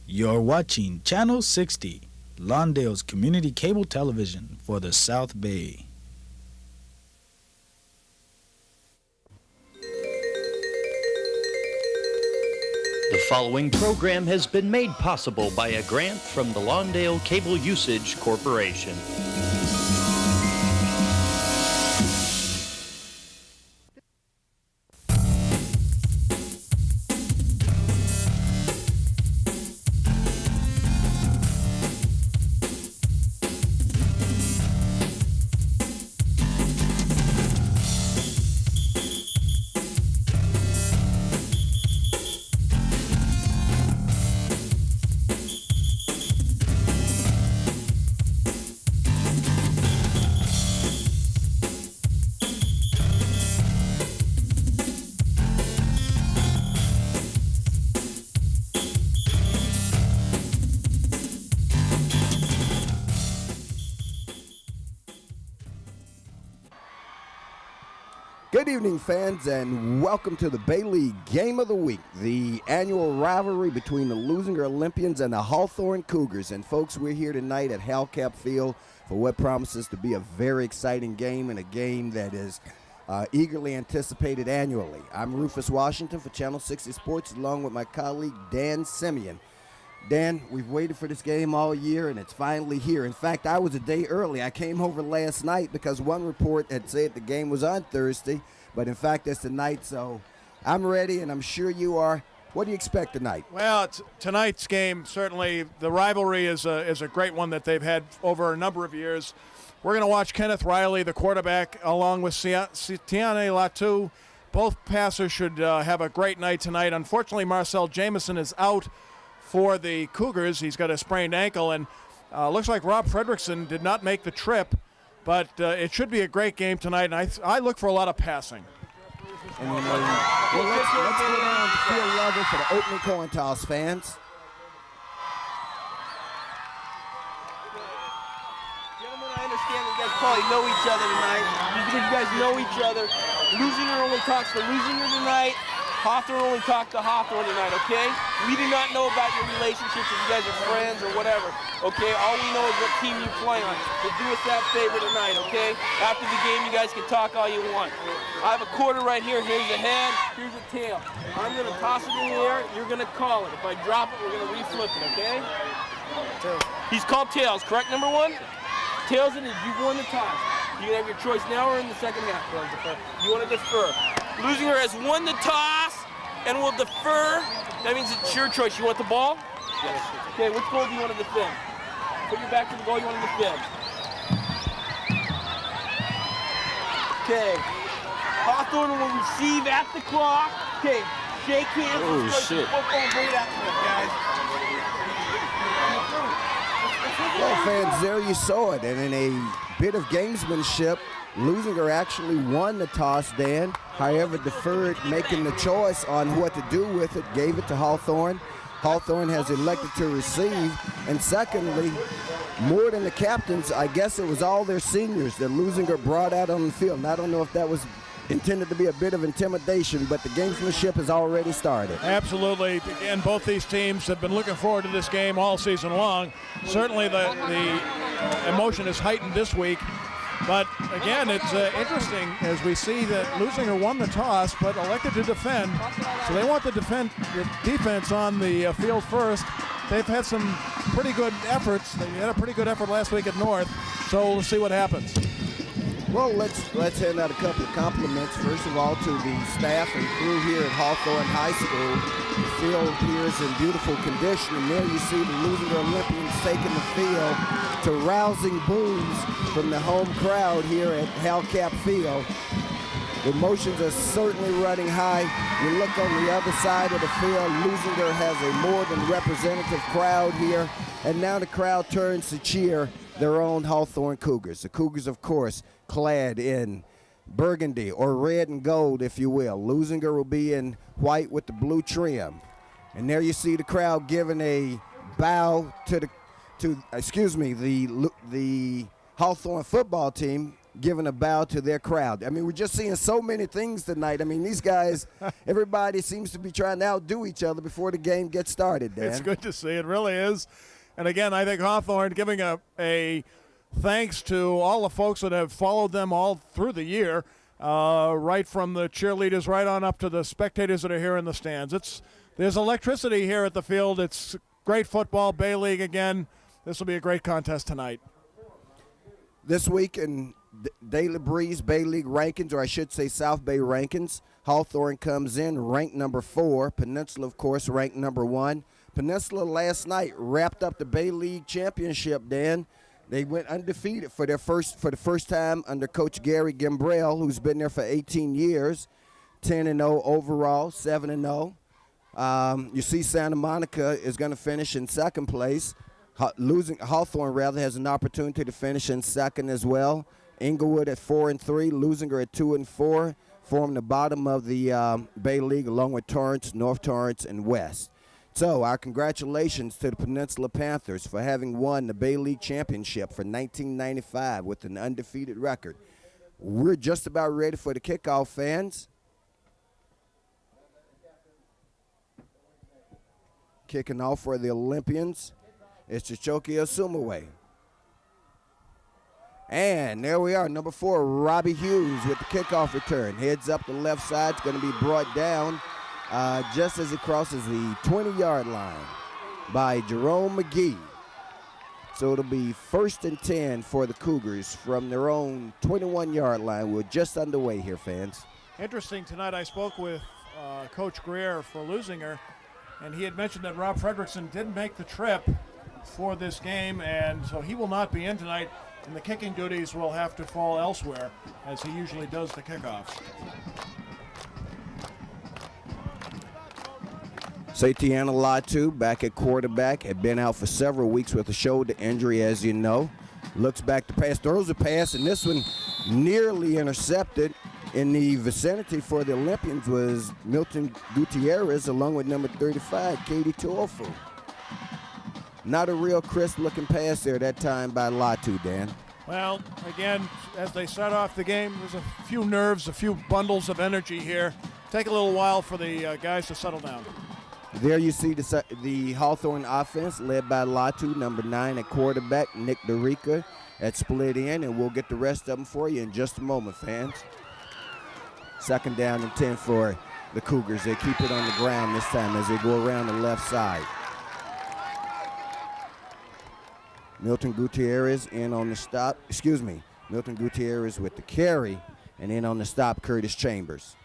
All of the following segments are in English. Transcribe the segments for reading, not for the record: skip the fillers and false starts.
You're watching Channel 60, Lawndale's community cable television for the South Bay. The following program has been made possible by a grant from the Lawndale Cable Usage Corporation. Good evening, fans, and welcome to the Bay League Game of the Week, the annual rivalry between the Leuzinger Olympians and the Hawthorne Cougars. And, folks, we're here tonight at Halcap Field for what promises to be a very exciting game and a game that is eagerly anticipated annually. I'm Rufus Washington for Channel 60 Sports, along with my colleague Dan Simeon. Dan, we've waited for this game all year, and it's finally here. In fact, I was a day early. I came over last night because one report had said the game was on Thursday, but in fact, it's tonight, so I'm ready, and I'm sure you are. What do you expect tonight? Well, tonight's game, certainly the rivalry is a great one that they've had over a number of years. We're going to watch Kenneth Riley, the quarterback, along with Tiane Latu. Both passers should have a great night tonight. Unfortunately, Marcel Jameson is out for the Cougars. He's got a sprained ankle, and looks like Rob Fredrickson did not make the trip, but it should be a great game tonight, and I look for a lot of passing. And let's go down to field level for the opening coin toss, fans. Gentlemen, I understand that you guys probably know each other tonight. Just because you guys know each other, Leuzinger only talks to Leuzinger tonight. Hawthorne only talked to Hawthorne tonight, okay? We do not know about your relationships, if you guys are friends or whatever, okay? All we know is what team you play on. So do us that favor tonight, okay? After the game, you guys can talk all you want. I have a quarter right here. Here's a head, here's a tail. I'm going to toss it in the air. You're going to call it. If I drop it, we're going to reflip it, okay? He's called tails, correct, number one? Tails it is. You've won the toss. You can have your choice now or in the second half. You want to defer. Leuzinger has won the toss and will defer. That means it's your choice. You want the ball? Yes. Okay, which goal do you want to defend? Put your back to the goal you want to defend. Okay. Hawthorne will receive at the clock. Okay, shake hands. Oh, shit. Football and bring it out to them, guys. Well, fans, there you saw it, and in a bit of gamesmanship, Leuzinger actually won the toss, Dan. However, deferred making the choice on what to do with it, gave it to Hawthorne. Hawthorne has elected to receive. And secondly, more than the captains, I guess it was all their seniors that Leuzinger brought out on the field. And I don't know if that was intended to be a bit of intimidation, but the gamesmanship has already started. Absolutely. Again, both these teams have been looking forward to this game all season long. Certainly the emotion is heightened this week. But again, it's interesting as we see that Leuzinger won the toss but elected to defend. So they want the defense on the field first. They've had some pretty good efforts. They had a pretty good effort last week at North. So we'll see what happens. Well, let's hand out a couple of compliments. First of all, to the staff and crew here at Hawthorne High School. The field appears in beautiful condition, and there you see the Leuzinger Olympians taking the field to rousing boos from the home crowd here at Halcap Field. Emotions are certainly running high. You look on the other side of the field, Leuzinger has a more than representative crowd here, and now the crowd turns to cheer their own Hawthorne Cougars. The Cougars, of course, clad in burgundy or red and gold, if you will. Leuzinger will be in white with the blue trim. And there you see the crowd giving a bow to the Hawthorne football team giving a bow to their crowd. I mean, we're just seeing so many things tonight. I mean, these guys, everybody seems to be trying to outdo each other before the game gets started, Dan. It's good to see. It really is. And again, I think Hawthorne giving a thanks to all the folks that have followed them all through the year, right from the cheerleaders right on up to the spectators that are here in the stands. There's electricity here at the field. It's great football, Bay League again. This will be a great contest tonight. This week in Daily Breeze Bay League rankings, or I should say South Bay rankings, Hawthorne comes in ranked number 4. Peninsula, of course, ranked number 1. Peninsula last night wrapped up the Bay League championship, Dan. They went undefeated for the first time under Coach Gary Gambrell, who's been there for 18 years. 10-0 overall, 7-0. You see Santa Monica is going to finish in second place. Hawthorne has an opportunity to finish in second as well. Inglewood at 4-3, Leuzinger at 2-4, form the bottom of the Bay League along with Torrance, North Torrance, and West. So our congratulations to the Peninsula Panthers for having won the Bay League championship for 1995 with an undefeated record. We're just about ready for the kickoff, fans. Kicking off for the Olympians, it's Chichoki Asumaway. And there we are, number 4, Robbie Hughes with the kickoff return. Heads up the left side, it's going to be brought down just as it crosses the 20-yard line by Jerome McGee. So it'll be 1st and 10 for the Cougars from their own 21-yard line. We're just underway here, fans. Interesting, tonight I spoke with Coach Greer for Leuzinger, and he had mentioned that Rob Fredrickson didn't make the trip for this game, and so he will not be in tonight, and the kicking duties will have to fall elsewhere, as he usually does the kickoffs. Satiana Latu, back at quarterback, had been out for several weeks with a shoulder injury, as you know. Looks back to pass, throws a pass, and this one nearly intercepted. In the vicinity for the Olympians was Milton Gutierrez, along with number 35, Katie Tuofu. Not a real crisp-looking pass there that time by Latu, Dan. Well, again, as they start off the game, there's a few nerves, a few bundles of energy here. Take a little while for the guys to settle down. There you see the Hawthorne offense led by Latu, number 9 at quarterback, Nick DeRica at split end, and we'll get the rest of them for you in just a moment, fans. 2nd down and 10 for the Cougars. They keep it on the ground this time as they go around the left side. Milton Gutierrez in on the stop. Milton Gutierrez with the carry, and in on the stop, Curtis Chambers.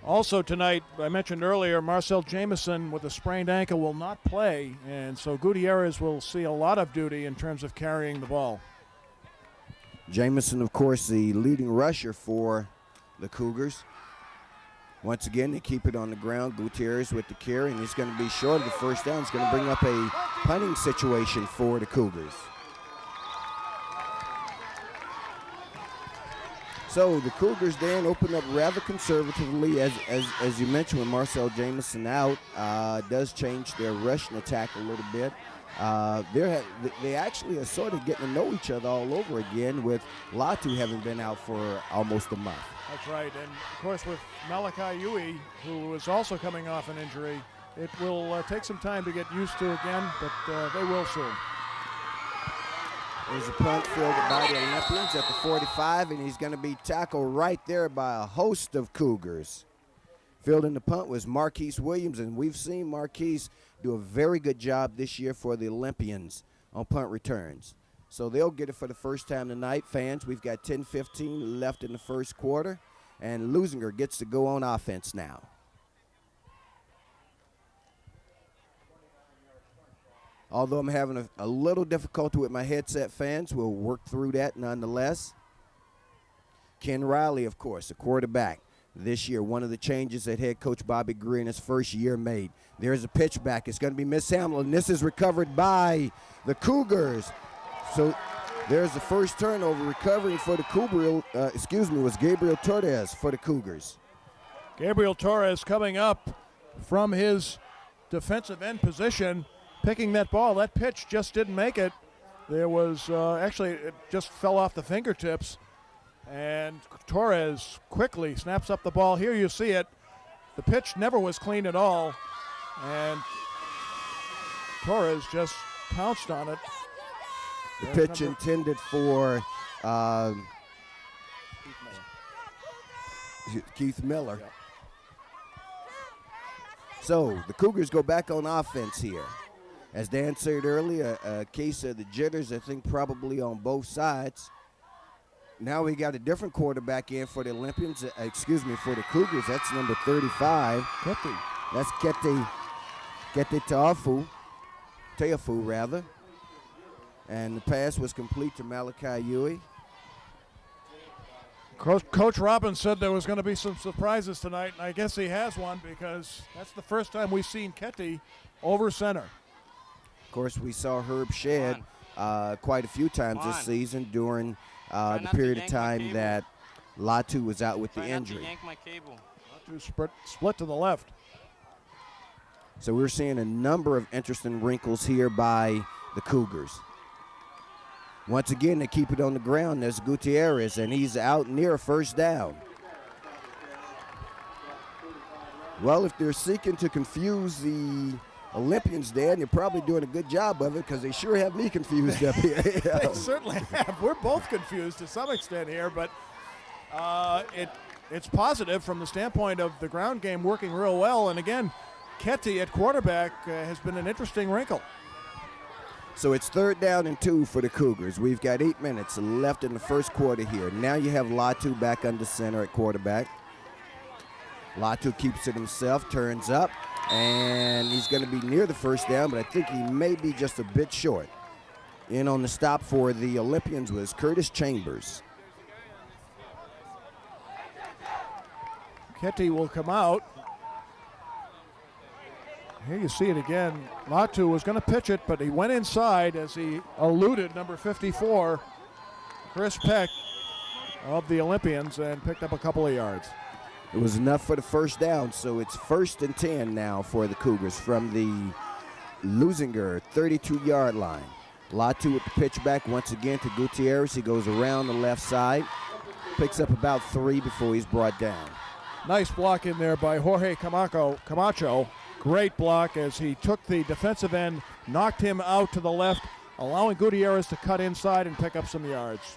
Also tonight, I mentioned earlier, Marcel Jameson with a sprained ankle will not play, and so Gutierrez will see a lot of duty in terms of carrying the ball. Jameson, of course, the leading rusher for the Cougars. Once again, they keep it on the ground. Gutierrez with the carry, and he's going to be short of the first down. It's going to bring up a punting situation for the Cougars. So the Cougars then open up rather conservatively, as you mentioned, with Marcel Jameson out. Does change their rushing attack a little bit. They actually are sort of getting to know each other all over again, with Latu having been out for almost a month. That's right, and of course with Malachi Yui, who is also coming off an injury, it will take some time to get used to again, but they will soon. There's a punt fielded by the Olympians at the 45, and he's going to be tackled right there by a host of Cougars. Fielding the punt was Marquise Williams, and we've seen Marquise do a very good job this year for the Olympians on punt returns. So they'll get it for the first time tonight. Fans, we've got 10:15 left in the first quarter, and Leuzinger gets to go on offense now. Although I'm having a little difficulty with my headset, fans, we'll work through that nonetheless. Ken Riley, of course, the quarterback. This year, one of the changes that head coach Bobby Greer in his first year made. There's a pitch back. It's going to be Miss Hamlin. This is recovered by the Cougars. So there's the first turnover. Recovering for the Cougars, was Gabriel Torres for the Cougars. Gabriel Torres coming up from his defensive end position, picking that ball. That pitch just didn't make it. there was actually it just fell off the fingertips, and Torres quickly snaps up the ball. Here you see it. The pitch never was clean at all, and Torres just pounced on it. The pitch intended for Keith Miller. Yeah. So the Cougars go back on offense here. As Dan said earlier, a case of the jitters, I think probably on both sides. Now we got a different quarterback in for the Olympians, for the Cougars. That's number 35. Ketty. That's Kete Teafu rather. And the pass was complete to Malachi Huey. Coach Robbins said there was going to be some surprises tonight, and I guess he has one because that's the first time we've seen Ketty over center. Of course, we saw Herb Shedd quite a few times this season during the period of time that Latu was out with the injury. Yank my cable. Latu split to the left. So we're seeing a number of interesting wrinkles here by the Cougars. Once again, they keep it on the ground. There's Gutierrez, and he's out near first down. Well, if they're seeking to confuse the Olympians, Dan, you're probably doing a good job of it because they sure have me confused up here. They certainly have. We're both confused to some extent here, but it's positive from the standpoint of the ground game working real well. And again, Ketty at quarterback has been an interesting wrinkle. So it's 3rd down and 2 for the Cougars. We've got 8 minutes left in the first quarter here. Now you have Latu back under center at quarterback. Latu keeps it himself, turns up, and he's going to be near the first down, but I think he may be just a bit short. In on the stop for the Olympians was Curtis Chambers. Ketty will come out. Here you see it again. Latu was going to pitch it, but he went inside as he eluded number 54, Chris Peck of the Olympians, and picked up a couple of yards. It was enough for the first down, so it's 1st and 10 now for the Cougars from the Leuzinger 32-yard line. Latu with the pitch back once again to Gutierrez. He goes around the left side, picks up about 3 before he's brought down. Nice block in there by Jorge Camacho. Great block as he took the defensive end, knocked him out to the left, allowing Gutierrez to cut inside and pick up some yards.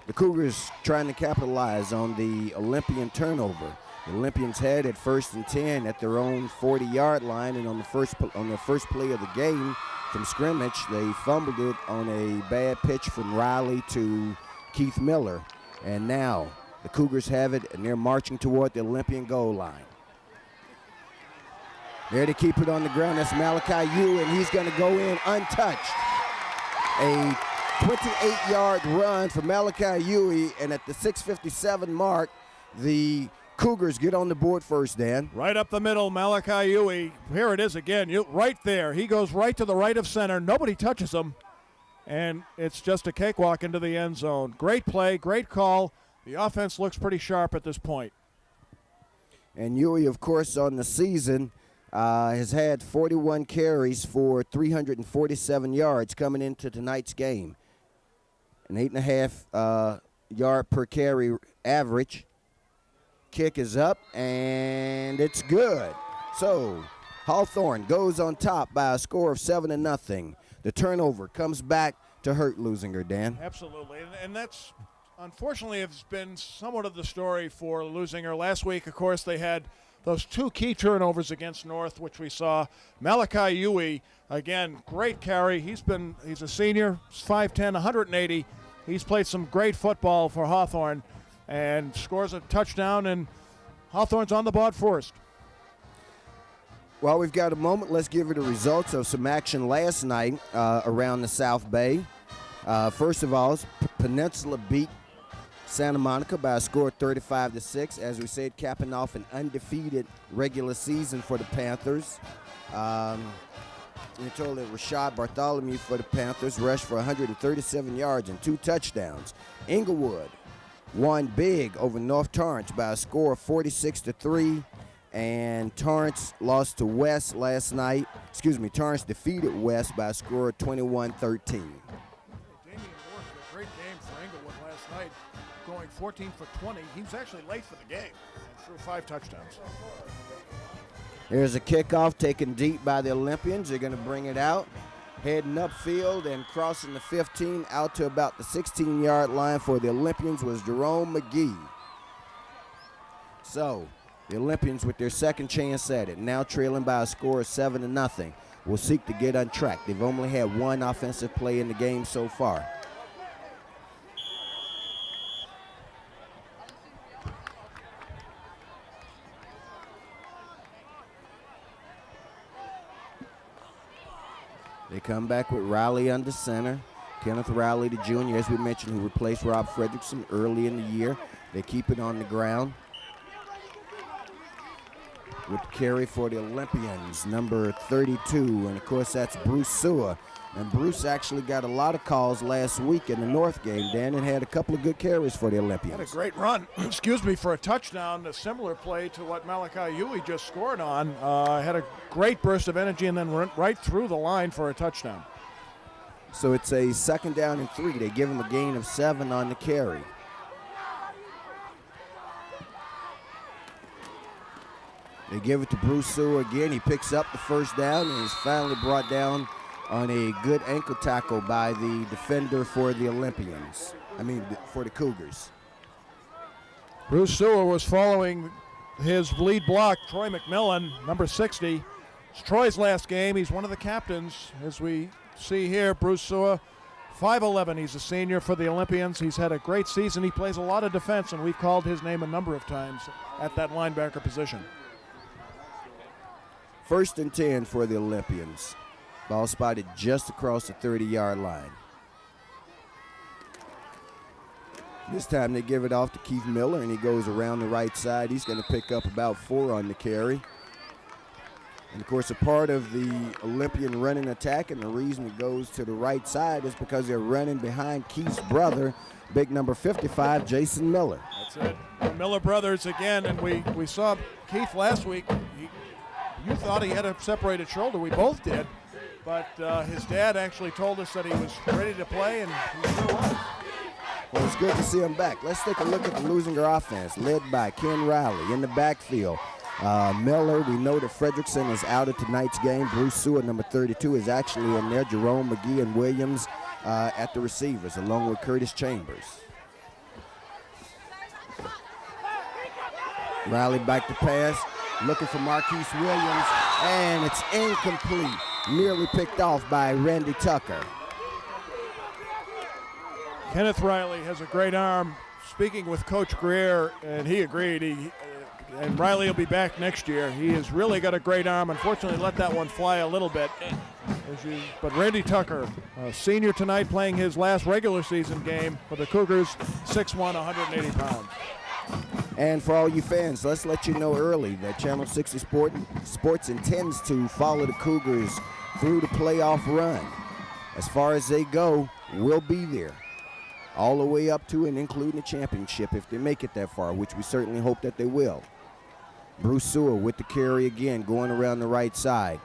The Cougars trying to capitalize on the Olympian turnover. The Olympians had at 1st and 10 at their own 40-yard line, and on their first play of the game from scrimmage, they fumbled it on a bad pitch from Riley to Keith Miller. And now the Cougars have it, and they're marching toward the Olympian goal line. There to keep it on the ground, that's Malachi Yu, and he's going to go in untouched. A 28-yard run for Malachi Huey, and at the 6:57 mark, the Cougars get on the board first, Dan. Right up the middle, Malachi Huey. Here it is again, right there. He goes right to the right of center. Nobody touches him, and it's just a cakewalk into the end zone. Great play, great call. The offense looks pretty sharp at this point. And Huey, of course, on the season, has had 41 carries for 347 yards coming into tonight's game. An 8.5 yard per carry average. Kick is up, and it's good. So Hawthorne goes on top by a score of 7-0. The turnover comes back to hurt Leuzinger, Dan. Absolutely, and that's unfortunately has been somewhat of the story for Leuzinger. Last week, of course, they had those 2 key turnovers against North, which we saw. Malachi Huey, again, great carry. He's a senior, 5'10", 180. He's played some great football for Hawthorne and scores a touchdown, and Hawthorne's on the board first. While we've got a moment, let's give you the results of some action last night around the South Bay. First of all, Peninsula beat Santa Monica by a score of 35-6. As we said, capping off an undefeated regular season for the Panthers. We told that Rashad Bartholomew for the Panthers rushed for 137 yards and 2 touchdowns. Inglewood won big over North Torrance by a score of 46-3. And Torrance lost to West last night. Torrance defeated West by a score of 21-13. 14 for 20. He was actually late for the game and threw 5 touchdowns. Here's a kickoff taken deep by the Olympians. They're going to bring it out, heading upfield and crossing the 15 out to about the 16-yard line for the Olympians was Jerome McGee. So the Olympians with their second chance at it, now trailing by a score of 7-0, will seek to get on track. They've only had one offensive play in the game so far. They come back with Riley under center. Kenneth Riley, the junior, as we mentioned, who replaced Rob Fredrickson early in the year. They keep it on the ground. With the carry for the Olympians, number 32, and of course that's Bruce Sewer. And Bruce actually got a lot of calls last week in the North game, Dan, and had a couple of good carries for the Olympians. Had a great run, for a touchdown, a similar play to what Malachi Huey just scored on. Had a great burst of energy and then went right through the line for a touchdown. So it's a 2nd down and 3. They give him a gain of 7 on the carry. They give it to Bruce Sewer again. He picks up the 1st down and is finally brought down on a good ankle tackle by the defender for the Olympians. For the Cougars. Bruce Sewer was following his lead block, Troy McMillan, number 60. It's Troy's last game. He's one of the captains. As we see here, Bruce Sewer, 5'11". He's a senior for the Olympians. He's had a great season. He plays a lot of defense, and we've called his name a number of times at that linebacker position. 1st and 10 for the Olympians. Ball spotted just across the 30-yard line. This time they give it off to Keith Miller, and he goes around the right side. He's going to pick up about 4 on the carry. And, of course, a part of the Olympian running attack, and the reason it goes to the right side is because they're running behind Keith's brother, big number 55, Jason Miller. That's it. The Miller brothers again, and we saw Keith last week. You thought he had a separated shoulder. We both did. But his dad actually told us that he was ready to play, and he sure was. Well, it's good to see him back. Let's take a look at the Leuzinger offense, led by Ken Riley in the backfield. Miller, we know that Fredrickson is out of tonight's game. Bruce Sewer, number 32, is actually in there. Jerome McGee and Williams at the receivers, along with Curtis Chambers. Riley back to pass, looking for Marquise Williams, and it's incomplete. Nearly picked off by Randy Tucker. Kenneth Riley has a great arm. Speaking with Coach Greer, and he agreed, and Riley will be back next year. He has really got a great arm. Unfortunately, let that one fly a little bit. But Randy Tucker, a senior tonight, playing his last regular season game for the Cougars, 6'1", 180 pounds. And for all you fans, let's let you know early that Channel 60 Sports intends to follow the Cougars through the playoff run. As far as they go, we'll be there, all the way up to and including the championship if they make it that far, which we certainly hope that they will. Bruce Sewer with the carry again, going around the right side.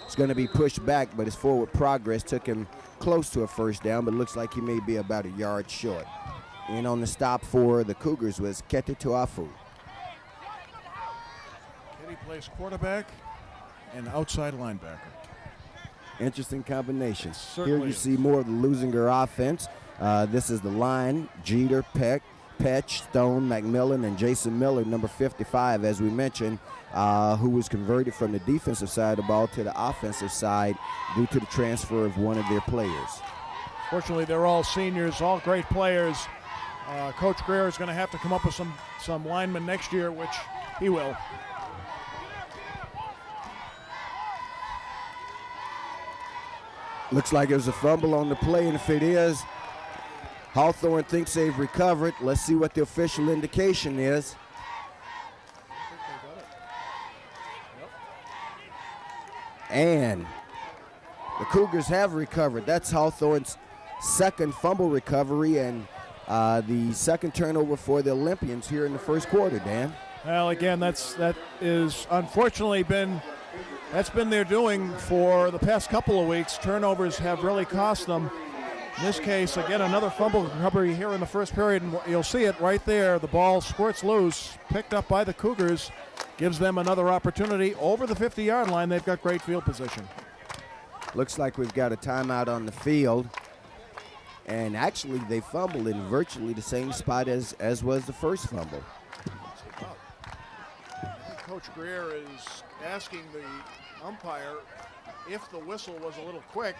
It's going to be pushed back, but his forward progress took him close to a 1st down, but looks like he may be about a yard short. And on the stop for the Cougars was Kete Tuafu. Kitty plays quarterback and outside linebacker. Interesting combination. Certainly Here you is. see more of the Leuzinger offense. This is the line, Jeter, Peck, Petch, Stone, McMillan, and Jason Miller, number 55, as we mentioned, who was converted from the defensive side of the ball to the offensive side due to the transfer of one of their players. Fortunately, they're all seniors, all great players. Coach Greer is going to have to come up with some linemen next year, which he will. Looks like there's a fumble on the play, and if it is, Hawthorne thinks they've recovered. Let's see what the official indication is. And the Cougars have recovered. That's Hawthorne's 2nd fumble recovery and the 2nd turnover for the Olympians here in the 1st quarter, Dan. Well, again, that is unfortunately that's been their doing for the past couple of weeks. Turnovers have really cost them. In this case, again, another fumble recovery here in the first period, and you'll see it right there. The ball squirts loose, picked up by the Cougars, gives them another opportunity over the 50-yard line. They've got great field position. Looks like we've got a timeout on the field. And actually, they fumbled in virtually the same spot as was the first fumble. I think Coach Greer is asking the umpire if the whistle was a little quick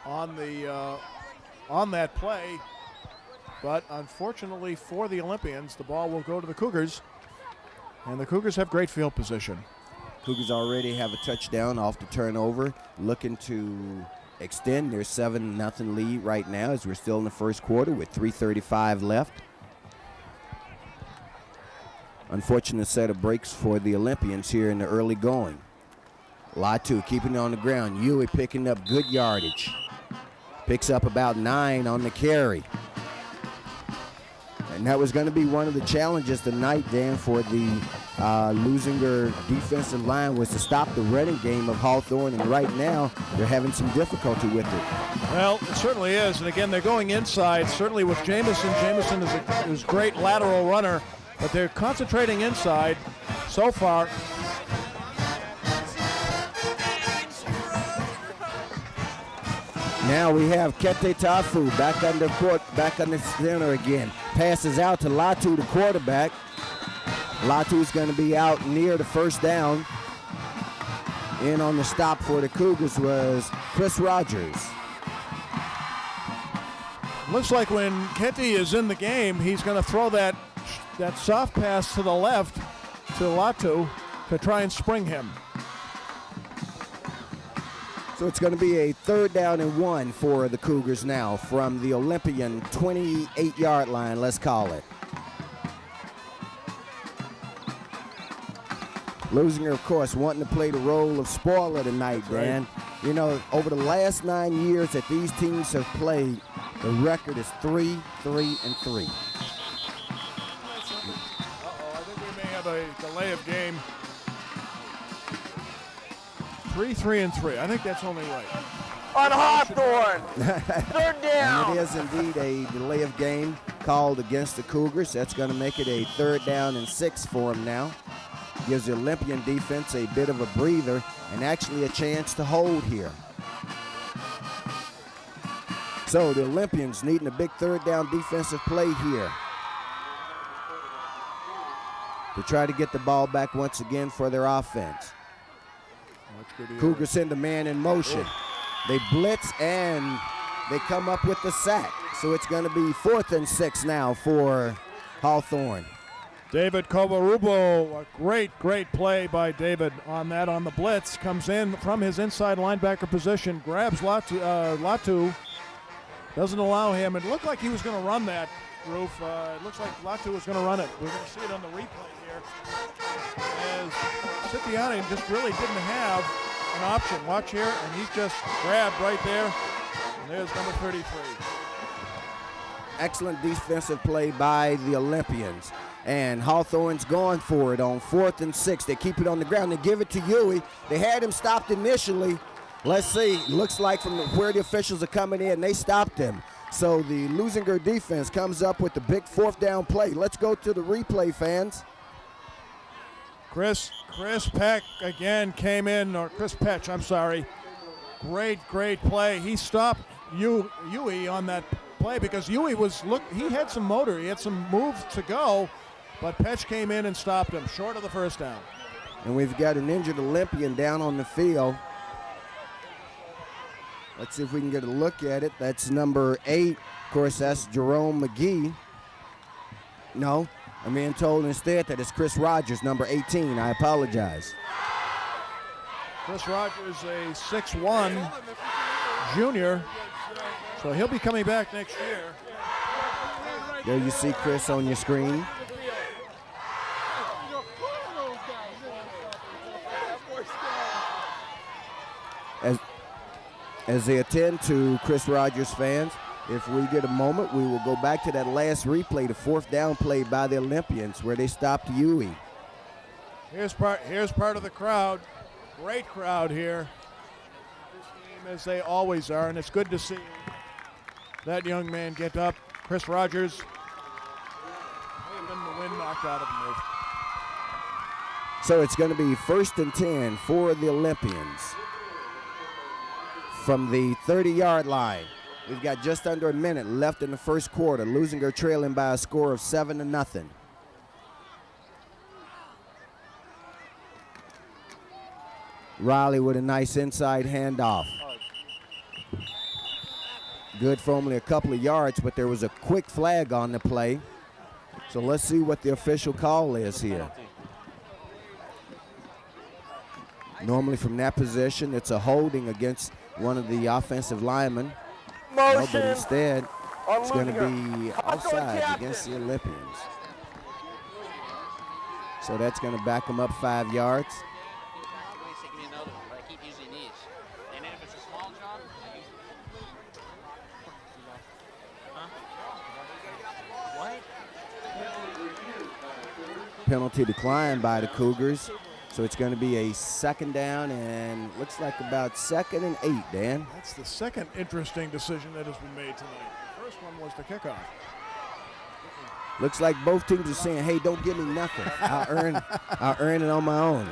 on that play. But unfortunately for the Olympians, the ball will go to the Cougars. And the Cougars have great field position. Cougars already have a touchdown off the turnover, looking to extend their 7-0 lead right now as we're still in the first quarter with 3:35 left. Unfortunate set of breaks for the Olympians here in the early going. Latu keeping it on the ground. Huey picking up good yardage. Picks up about 9 on the carry. And that was going to be one of the challenges tonight, Dan, for the Leuzinger defensive line, was to stop the running game of Hawthorne, and right now they're having some difficulty with it. Well, it certainly is, and again, they're going inside, certainly with Jamison. Jamison is a great lateral runner, but they're concentrating inside so far. Now we have Kete Tafu back on the center again. Passes out to Latu, the quarterback. Latu's going to be out near the first down. In on the stop for the Cougars was Chris Rogers. Looks like when Kete is in the game, he's going to throw that soft pass to the left to Latu to try and spring him. So it's going to be a 3rd down and 1 for the Cougars now from the Olympian 28-yard line, let's call it. Leuzinger, of course, wanting to play the role of spoiler tonight, Dan. Right. You know, over the last 9 years that these teams have played, the record is 3-3-3. Uh-oh, I think we may have a delay of game. 3-3-3. I think that's only right. On Hawthorne. 3rd down. And it is indeed a delay of game called against the Cougars. That's going to make it a 3rd down and 6 for them now. Gives the Olympian defense a bit of a breather and actually a chance to hold here. So the Olympians needing a big 3rd down defensive play here to try to get the ball back once again for their offense. Cougars send a man in motion. They blitz and they come up with the sack. So it's going to be 4th and 6 now for Hawthorne. David Covarubo, a great play by David on the blitz. Comes in from his inside linebacker position, grabs Latu, doesn't allow him. It looked like he was going to run that, Roof. It looks like Latu was going to run it. We're going to see it on the replay here. As Simeon just really didn't have an option. Watch here, and he's just grabbed right there. And there's number 33. Excellent defensive play by the Olympians. And Hawthorne's going for it on 4th and 6. They keep it on the ground. They give it to Huey. They had him stopped initially. Let's see. Looks like from where the officials are coming in, they stopped him. So the Leuzinger defense comes up with the big 4th down play. Let's go to the replay, fans. Chris Peck again came in, or Chris Petch, I'm sorry. Great play. He stopped Huey on that play because Huey he had some motor. He had some moves to go, but Petch came in and stopped him short of the 1st down. And we've got an injured Olympian down on the field. Let's see if we can get a look at it. That's number 8. Of course, that's Jerome McGee. No, I'm being told instead that it's Chris Rogers, number 18. I apologize. Chris Rogers, a 6'1" junior, so he'll be coming back next year. There you see Chris on your screen. As they attend to Chris Rogers fans, if we get a moment, we will go back to that last replay, the 4th down play by the Olympians where they stopped Huey. Here's part of the crowd. Great crowd here. This team, as they always are, and it's good to see that young man get up. Chris Rogers. May have been the wind knocked out of him. So it's going to be 1st and 10 for the Olympians from the 30-yard line. We've got just under a minute left in the first quarter. Leuzinger trailing by a score of 7-0. Riley with a nice inside handoff. Good for only a couple of yards, but there was a quick flag on the play. So let's see what the official call is here. Normally from that position, it's a holding against one of the offensive linemen. No, but instead, it's going to be offside against the Olympians. So that's going to back them up 5 yards. Penalty declined by the Cougars. So it's going to be a 2nd down and looks like about 2nd and 8, Dan. That's the second interesting decision that has been made tonight. The first one was the kickoff. Looks like both teams are saying, hey, don't give me nothing. I'll earn it on my own.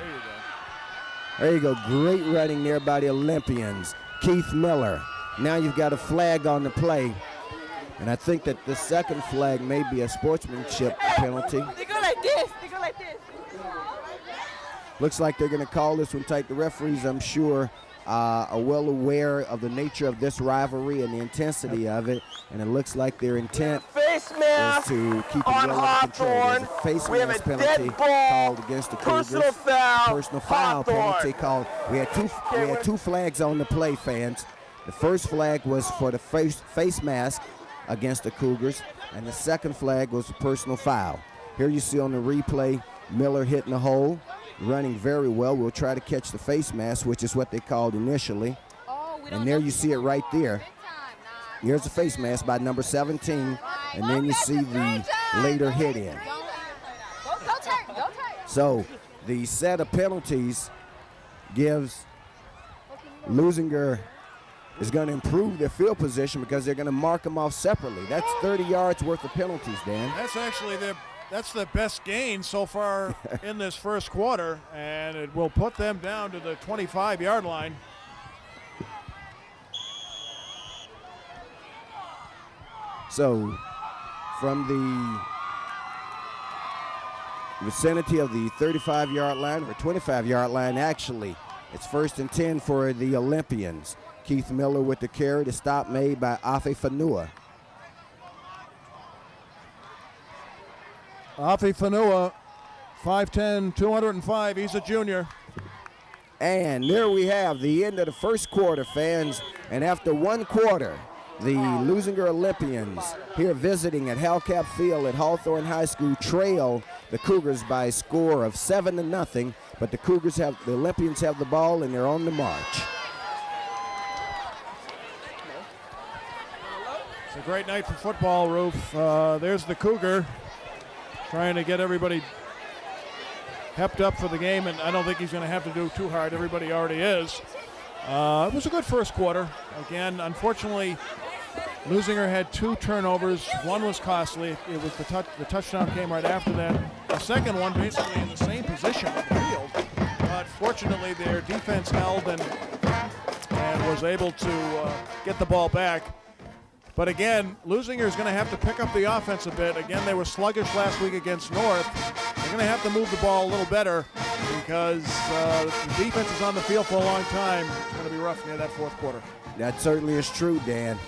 There you go. Great running there by the Olympians. Keith Miller. Now you've got a flag on the play. And I think that the second flag may be a sportsmanship penalty. They go like this. They go like this. Looks like they're going to call this one tight. The referees, I'm sure, are well aware of the nature of this rivalry and the intensity of it. And it looks like their intent is to keep it well under control. There's a face mask penalty called against the Cougars. Personal foul penalty called. We had two flags on the play, fans. The first flag was for the face mask against the Cougars, and the second flag was a personal foul. Here you see on the replay, Miller hitting the hole, running very well. We'll try to catch the face mask, which is what they called initially. And there you see it right there. Here's the face mask by number 17, and then you see the later hit in. So the set of penalties gives Leuzinger is going to improve their field position because they're going to mark them off separately. That's 30 yards worth of penalties, Dan. That's actually that's the best gain so far in this first quarter, and it will put them down to the 25-yard line. So from the vicinity of the 35-yard line, or 25-yard line actually, it's 1st and 10 for the Olympians. Keith Miller with the carry, the stop made by Afe Fanua. Afe Fanua, 5'10", 205. He's a junior. And there we have the end of the first quarter, fans. And after one quarter, the Leuzinger Olympians here visiting at Hellcat Field at Hawthorne High School trail the Cougars by a score of 7-0. But the Olympians have the ball and they're on the march. It's a great night for football, Roof. There's the Cougar trying to get everybody pepped up for the game, and I don't think he's going to have to do too hard. Everybody already is. It was a good first quarter. Again, unfortunately, Leuzinger had 2 turnovers. One was costly. It was the touchdown came right after that. The second one basically in the same position on the field. But fortunately, their defense held and was able to get the ball back. But again, Leuzinger is going to have to pick up the offense a bit. Again, they were sluggish last week against North. They're going to have to move the ball a little better because the defense is on the field for a long time. It's going to be rough near that fourth quarter. That certainly is true, Dan.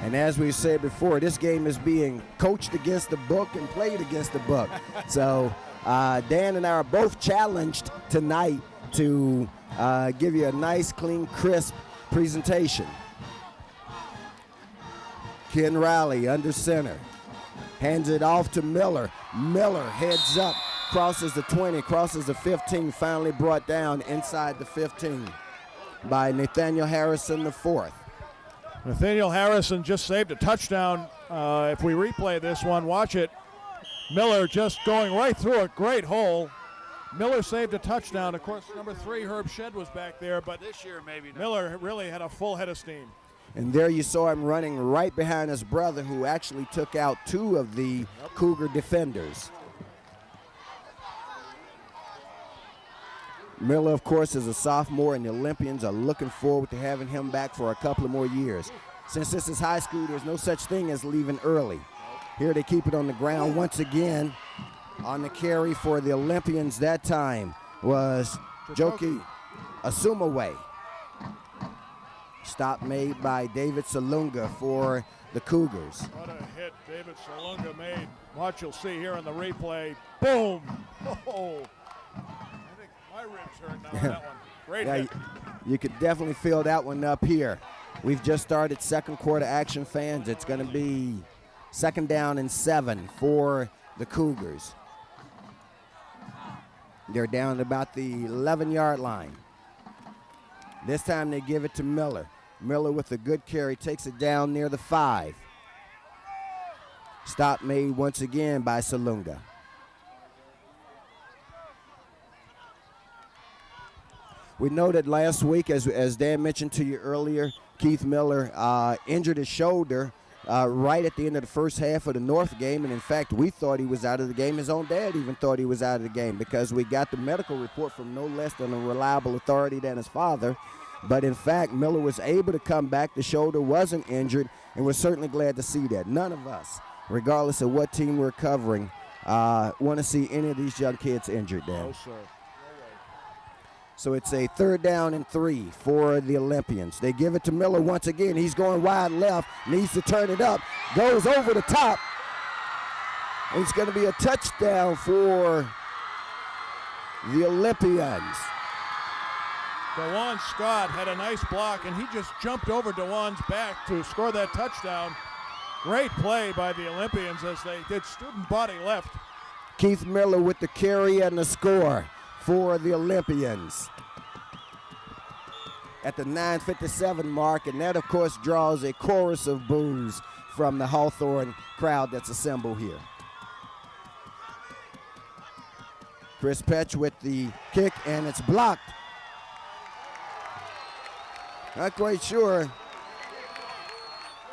And as we said before, this game is being coached against the book and played against the book. So Dan and I are both challenged tonight to give you a nice, clean, crisp presentation. Ken Riley under center. Hands it off to Miller. Miller heads up, crosses the 20, crosses the 15, finally brought down inside the 15 by Nathaniel Harrison IV. Nathaniel Harrison just saved a touchdown. If we replay this one, watch it. Miller just going right through a great hole. Miller saved a touchdown. Of course, number 3, Herb Shedd, was back there, but this year maybe not. Miller really had a full head of steam. And there you saw him running right behind his brother, who actually took out 2 of the Cougar defenders. Miller, of course, is a sophomore, and the Olympians are looking forward to having him back for a couple of more years. Since this is high school, there's no such thing as leaving early. Here they keep it on the ground once again. On the carry for the Olympians that time was Joki Asumaway. Stop made by David Salunga for the Cougars. What a hit David Salunga made. Watch, you'll see here on the replay. Boom! Oh, I think my ribs hurt now on that one. Great hit. You could definitely feel that one up here. We've just started second quarter action, fans. It's going to be 2nd down and 7 for the Cougars. They're down at about the 11-yard line. This time they give it to Miller. Miller with a good carry takes it down near the 5. Stop made once again by Salunga. We noted last week, as Dan mentioned to you earlier, Keith Miller injured his shoulder right at the end of the first half of the North game, and in fact, we thought he was out of the game. His own dad even thought he was out of the game because we got the medical report from no less than a reliable authority than his father. But in fact, Miller was able to come back. The shoulder wasn't injured, and we're certainly glad to see that. None of us, regardless of what team we're covering, want to see any of these young kids injured, Dan. No, sir. No way. So it's a 3rd down and 3 for the Olympians. They give it to Miller once again. He's going wide left, needs to turn it up, goes over the top. It's going to be a touchdown for the Olympians. DeJuan Scott had a nice block, and he just jumped over DeJuan's back to score that touchdown. Great play by the Olympians as they did student body left. Keith Miller with the carry and the score for the Olympians at the 9:57 mark, and that, of course, draws a chorus of boos from the Hawthorne crowd that's assembled here. Chris Petch with the kick, and it's blocked. Not quite sure.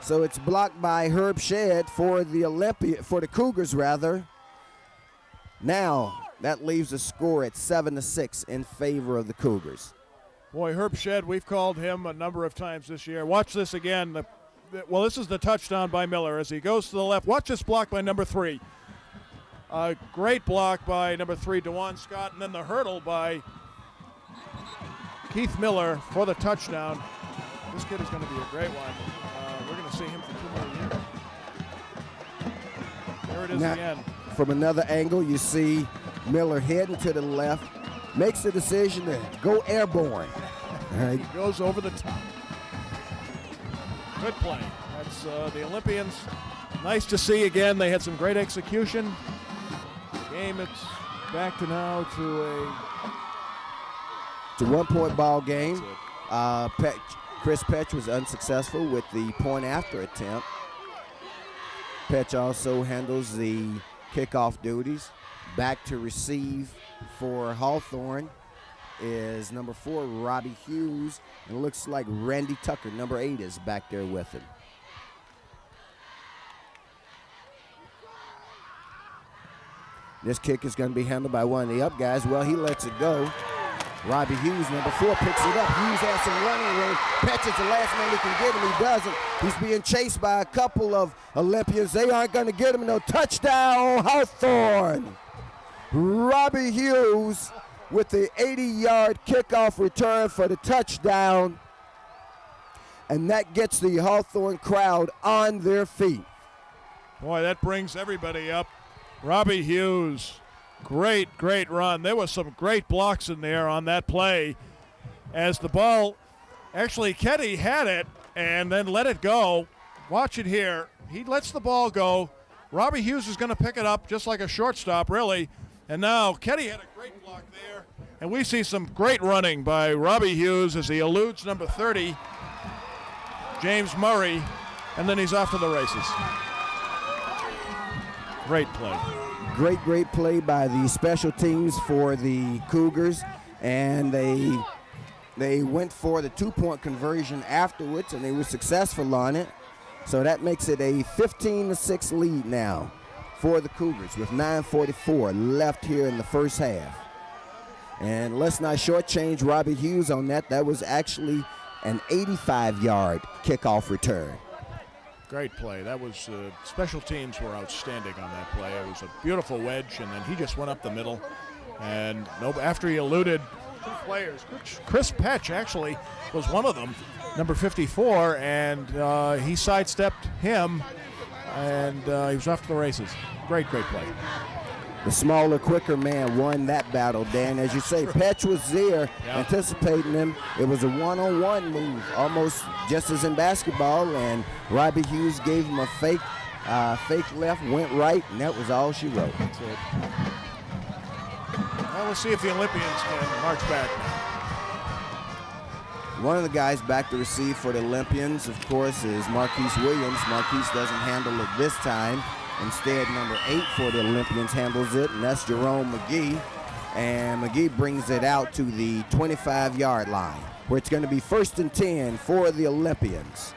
So it's blocked by Herb Shedd for the Cougars rather. Now that leaves the score at 7-6 in favor of the Cougars. Boy, Herb Shedd, we've called him a number of times this year. Watch this again. Well, this is the touchdown by Miller as he goes to the left. Watch this block by number 3. A great block by number 3, DeJuan Scott, and then the hurdle by Keith Miller for the touchdown. This kid is going to be a great one. We're going to see him for 2 more years. There it is now, again. From another angle, you see Miller heading to the left, makes the decision to go airborne. All right. He goes over the top. Good play. That's the Olympians. Nice to see again. They had some great execution. The game, it's back to now to It's a 1-point ball game. Chris Petch was unsuccessful with the point after attempt. Petch also handles the kickoff duties. Back to receive for Hawthorne is number 4, Robbie Hughes. And it looks like Randy Tucker, number 8, is back there with him. This kick is going to be handled by one of the up guys. Well, he lets it go. Robbie Hughes, number 4, picks it up. Hughes has some running room. Petch is the last man he can get him. He doesn't. He's being chased by a couple of Olympians. They aren't going to get him. No touchdown, Hawthorne. Robbie Hughes with the 80-yard kickoff return for the touchdown. And that gets the Hawthorne crowd on their feet. Boy, that brings everybody up. Robbie Hughes, great run. There was some great blocks in there on that play as the ball, actually Ketty had it and then let it go. Watch it here. He lets the ball go. Robbie Hughes is going to pick it up just like a shortstop, really. And now Ketty had a great block there. And we see some great running by Robbie Hughes as he eludes number 30, James Murray, and then he's off to the races. Great play. Great play by the special teams for the Cougars, and they They went for the two-point conversion afterwards, and they were successful on it. So that makes it a 15-6 lead now for the Cougars with 9:44 left here in the first half. And let's not shortchange Robbie Hughes on that. That was actually an 85-yard kickoff return. Great play. That was special teams were outstanding on that play. It was a beautiful wedge, and then he just went up the middle. And after he eluded two players, Chris Petch actually was one of them, number 54, and he sidestepped him, and he was off to the races. Great play. The smaller, quicker man won that battle, Dan. As you say, Petch was there anticipating him. It was a one-on-one move, almost just as in basketball, and Robbie Hughes gave him a fake left, went right, and that was all she wrote. That's it. Well, we'll see if the Olympians can march back now. One of the guys back to receive for the Olympians, of course, is Marquise Williams. Marquise doesn't handle it this time. Instead, number 8 for the Olympians handles it, and that's Jerome McGee. And McGee brings it out to the 25-yard line, where it's going to be 1st and 10 for the Olympians.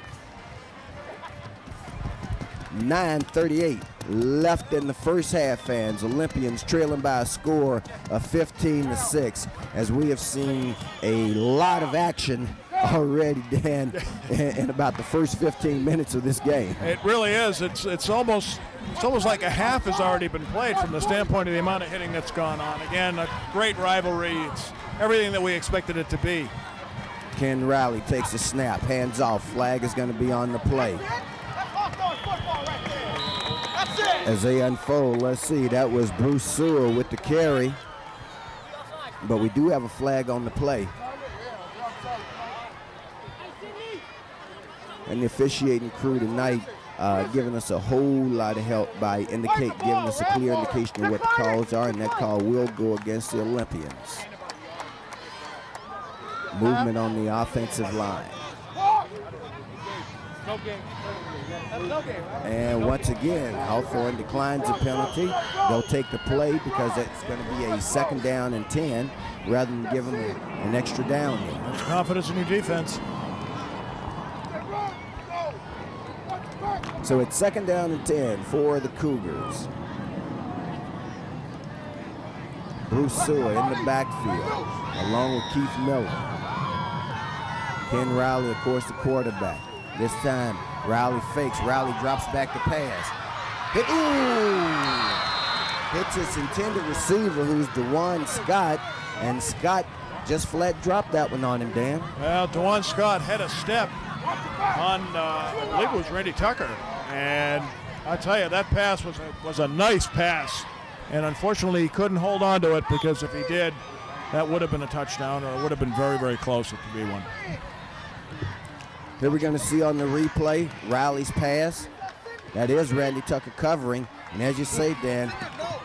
9:38 left in the first half, fans. Olympians trailing by a score of 15-6, as we have seen a lot of action already, Dan, in about the first 15 minutes of this game. It really is. It's almost like a half has already been played from the standpoint of the amount of hitting that's gone on. Again, a great rivalry. It's everything that we expected it to be. Ken Riley takes a snap, hands off. Flag is going to be on the play. As they unfold, let's see, that was Bruce Sewell with the carry. But we do have a flag on the play. And the officiating crew tonight giving us a whole lot of help by giving us a clear indication of what the calls are, and that call will go against the Olympians. Movement on the offensive line. And once again, Hawthorne declines a penalty. They'll take the play because it's going to be a 2nd down and 10 rather than giving an extra down here. That's confidence in your defense. So it's 2nd down and 10 for the Cougars. Bruce Sewell in the backfield along with Keith Miller. Ken Riley, of course, the quarterback. This time, Riley fakes. Riley drops back to pass. Hits his intended receiver, who's DeJuan Scott, and Scott just flat dropped that one on him, Dan. Well, DeJuan Scott had a step on, I believe it was Randy Tucker, and I tell you, that pass was a nice pass, and unfortunately he couldn't hold on to it, because if he did, that would have been a touchdown, or it would have been very, very close to be one. Here we're going to see on the replay Riley's pass. That is Randy Tucker covering. And as you say, Dan,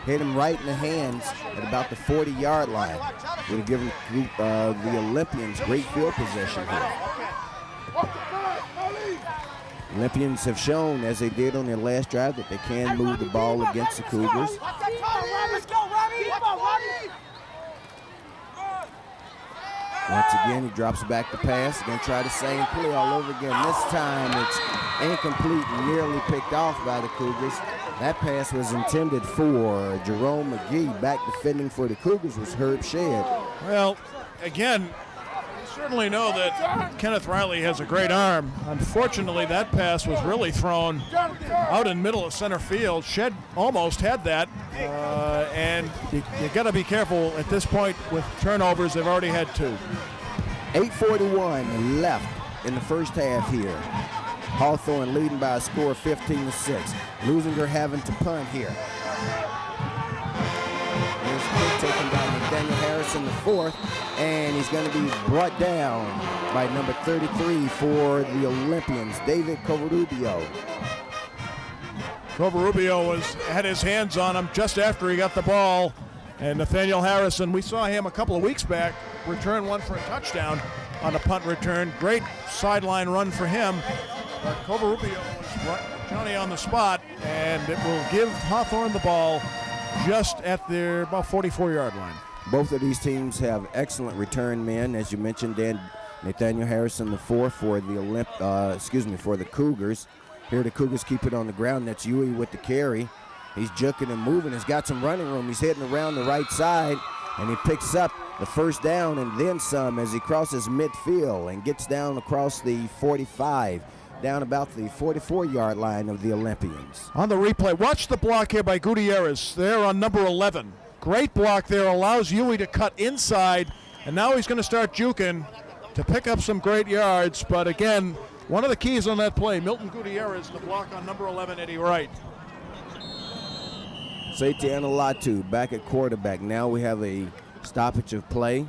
hit him right in the hands at about the 40-yard line. Would have given the Olympians great field position here. Olympians have shown, as they did on their last drive, that they can move the ball against the Cougars. Once again, he drops back to pass. Going to try the same play all over again. This time it's incomplete and nearly picked off by the Cougars. That pass was intended for Jerome McGee. Back defending for the Cougars was Herb Shedd. Well, again, we certainly know that Kenneth Riley has a great arm. Unfortunately, that pass was really thrown out in middle of center field. Shedd almost had that, and you got to be careful at this point with turnovers. They've already had 2. 8:41 left in the first half here. Hawthorne leading by a score of 15-6. Leuzinger having to punt here. Here's a kick taken by Nathaniel Harrison, the 4th, and he's going to be brought down by number 33 for the Olympians, David Covarubio. Covarubio had his hands on him just after he got the ball, and Nathaniel Harrison, we saw him a couple of weeks back return one for a touchdown on a punt return. Great sideline run for him. But Covarubio was Johnny on the spot, and it will give Hawthorne the ball just at their about 44-yard line. Both of these teams have excellent return men, as you mentioned, Dan. Nathaniel Harrison, the fourth for the for the Cougars. Here the Cougars keep it on the ground. That's Huey with the carry. He's juking and moving. He's got some running room. He's heading around the right side, and he picks up the first down and then some as he crosses midfield and gets down across the 45, down about the 44-yard line of the Olympians. On the replay, watch the block here by Gutierrez there on number 11. Great block there, allows Huey to cut inside, and now he's going to start juking to pick up some great yards. But again, one of the keys on that play, Milton Gutierrez, the block on number 11, Eddie Wright. Simeon Latu back at quarterback. Now we have a stoppage of play.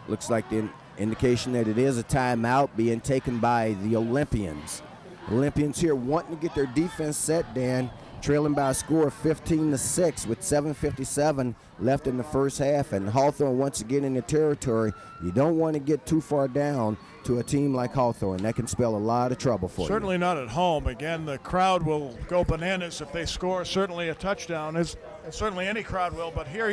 Looks like the indication that it is a timeout being taken by the Olympians. Olympians here wanting to get their defense set, Dan, trailing by a score of 15-6 with 7:57 left in the first half, and Hawthorne once again in the territory. You don't want to get too far down to a team like Hawthorne. That can spell a lot of trouble for you. Certainly not at home. Again, the crowd will go bananas if they score certainly a touchdown, as certainly any crowd will, but here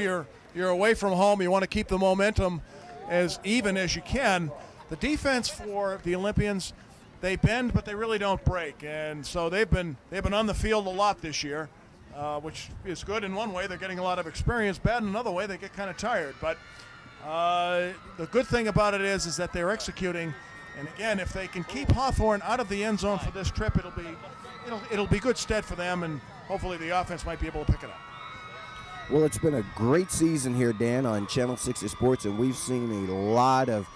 you're away from home. You want to keep the momentum as even as you can. The defense for the Olympians, they bend, but they really don't break, and so they've been on the field a lot this year, which is good in one way. They're getting a lot of experience. Bad in another way. They get kind of tired. But the good thing about it is that they're executing, and again, if they can keep Hawthorne out of the end zone for this trip, it'll be good stead for them, and hopefully the offense might be able to pick it up. Well, it's been a great season here, Dan, on Channel 60 Sports, and we've seen a lot of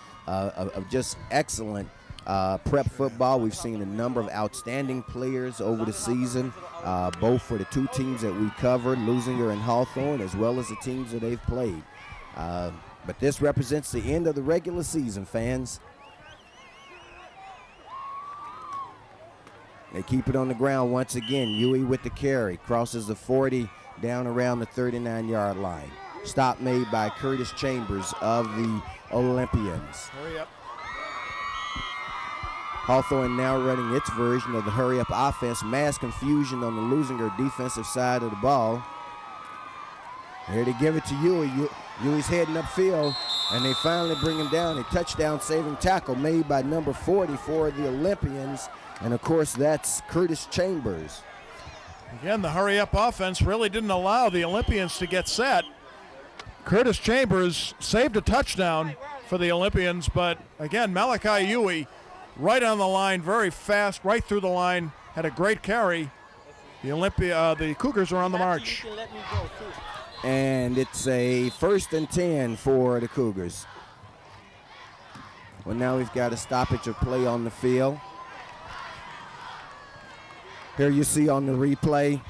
just excellent prep football. We've seen a number of outstanding players over the season, both for the two teams that we covered, Leuzinger and Hawthorne, as well as the teams that they've played. But this represents the end of the regular season, fans. They keep it on the ground once again. Huey with the carry, crosses the 40, down around the 39-yard line. Stop made by Curtis Chambers of the Olympians. Hurry up. Hawthorne now running its version of the hurry-up offense. Mass confusion on the Leuzinger defensive side of the ball. Here to give it to Huey. Huey's heading upfield, and they finally bring him down. A touchdown-saving tackle made by number 40 for the Olympians, and of course that's Curtis Chambers. Again, the hurry-up offense really didn't allow the Olympians to get set. Curtis Chambers saved a touchdown for the Olympians, but again, Malachi Huey right on the line, very fast, right through the line, had a great carry. The Cougars are on the march. And it's a 1st and 10 for the Cougars. Well, now we've got a stoppage of play on the field. Here you see on the replay,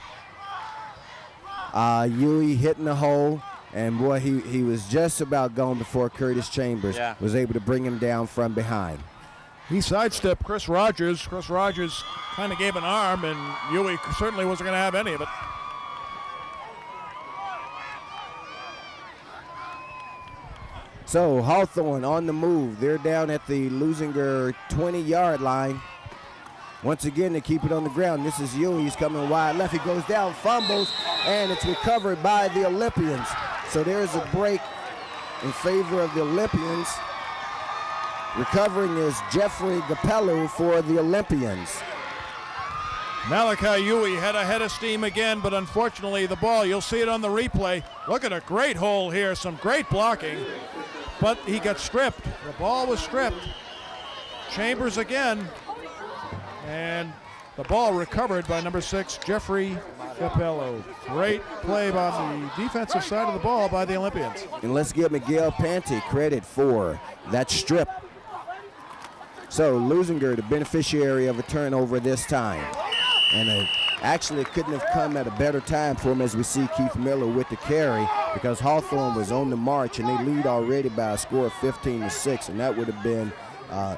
Huey hitting the hole, and boy, he was just about gone before Curtis Chambers was able to bring him down from behind. He sidestepped Chris Rogers. Chris Rogers kind of gave an arm, and Huey certainly wasn't going to have any of it. So Hawthorne on the move. They're down at the Leuzinger 20-yard line. Once again, they keep it on the ground. This is Huey. He's coming wide left. He goes down, fumbles, and it's recovered by the Olympians. So there's a break in favor of the Olympians. Recovering is Jeffrey Gapello for the Olympians. Malachi Huey had a head of steam again, but unfortunately the ball, you'll see it on the replay. Look at a great hole here, some great blocking, but he got stripped. The ball was stripped. Chambers again, and the ball recovered by number 6, Jeffrey Capello. Great play on the defensive side of the ball by the Olympians. And let's give Miguel Panty credit for that strip. So Leuzinger, the beneficiary of a turnover this time. And actually it couldn't have come at a better time for him, as we see Keith Miller with the carry, because Hawthorne was on the march and they lead already by a score of 15-6, and that would have been a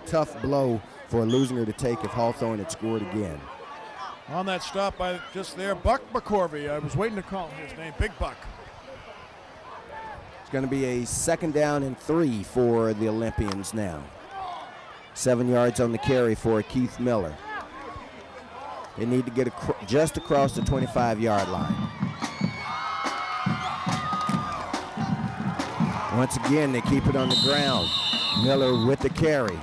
tough blow for Leuzinger to take if Hawthorne had scored again. On that stop by just there, Buck McCorvey. I was waiting to call his name, Big Buck. It's going to be a 2nd down and 3 for the Olympians now. 7 yards on the carry for Keith Miller. They need to get just across the 25-yard line. Once again, they keep it on the ground. Miller with the carry.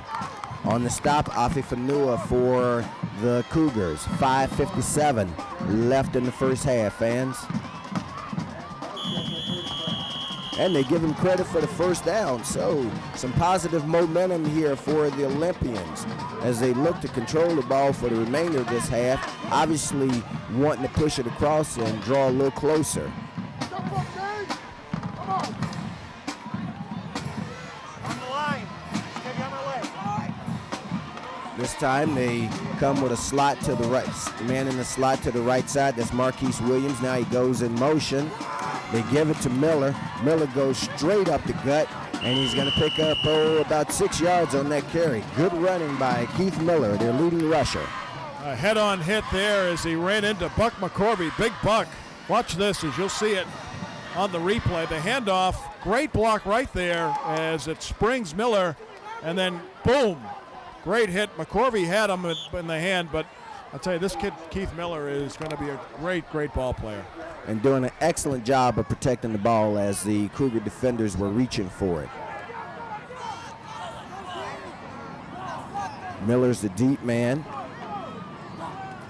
On the stop, Afi Fanua for the Cougars. 5:57 left in the first half, fans. And they give him credit for the first down. So some positive momentum here for the Olympians as they look to control the ball for the remainder of this half. Obviously wanting to push it across and draw a little closer. This time they come with a slot to the right, man in the slot to the right side. That's Marquise Williams. Now he goes in motion. They give it to Miller. Miller goes straight up the gut, and he's going to pick up about 6 yards on that carry. Good running by Keith Miller, their leading rusher. A head-on hit there as he ran into Buck McCorvey. Big Buck. Watch this as you'll see it on the replay. The handoff, great block right there as it springs Miller, and then boom. Great hit. McCorvey had him in the hand, but I'll tell you, this kid, Keith Miller, is going to be a great, great ball player. And doing an excellent job of protecting the ball as the Cougar defenders were reaching for it. Miller's the deep man.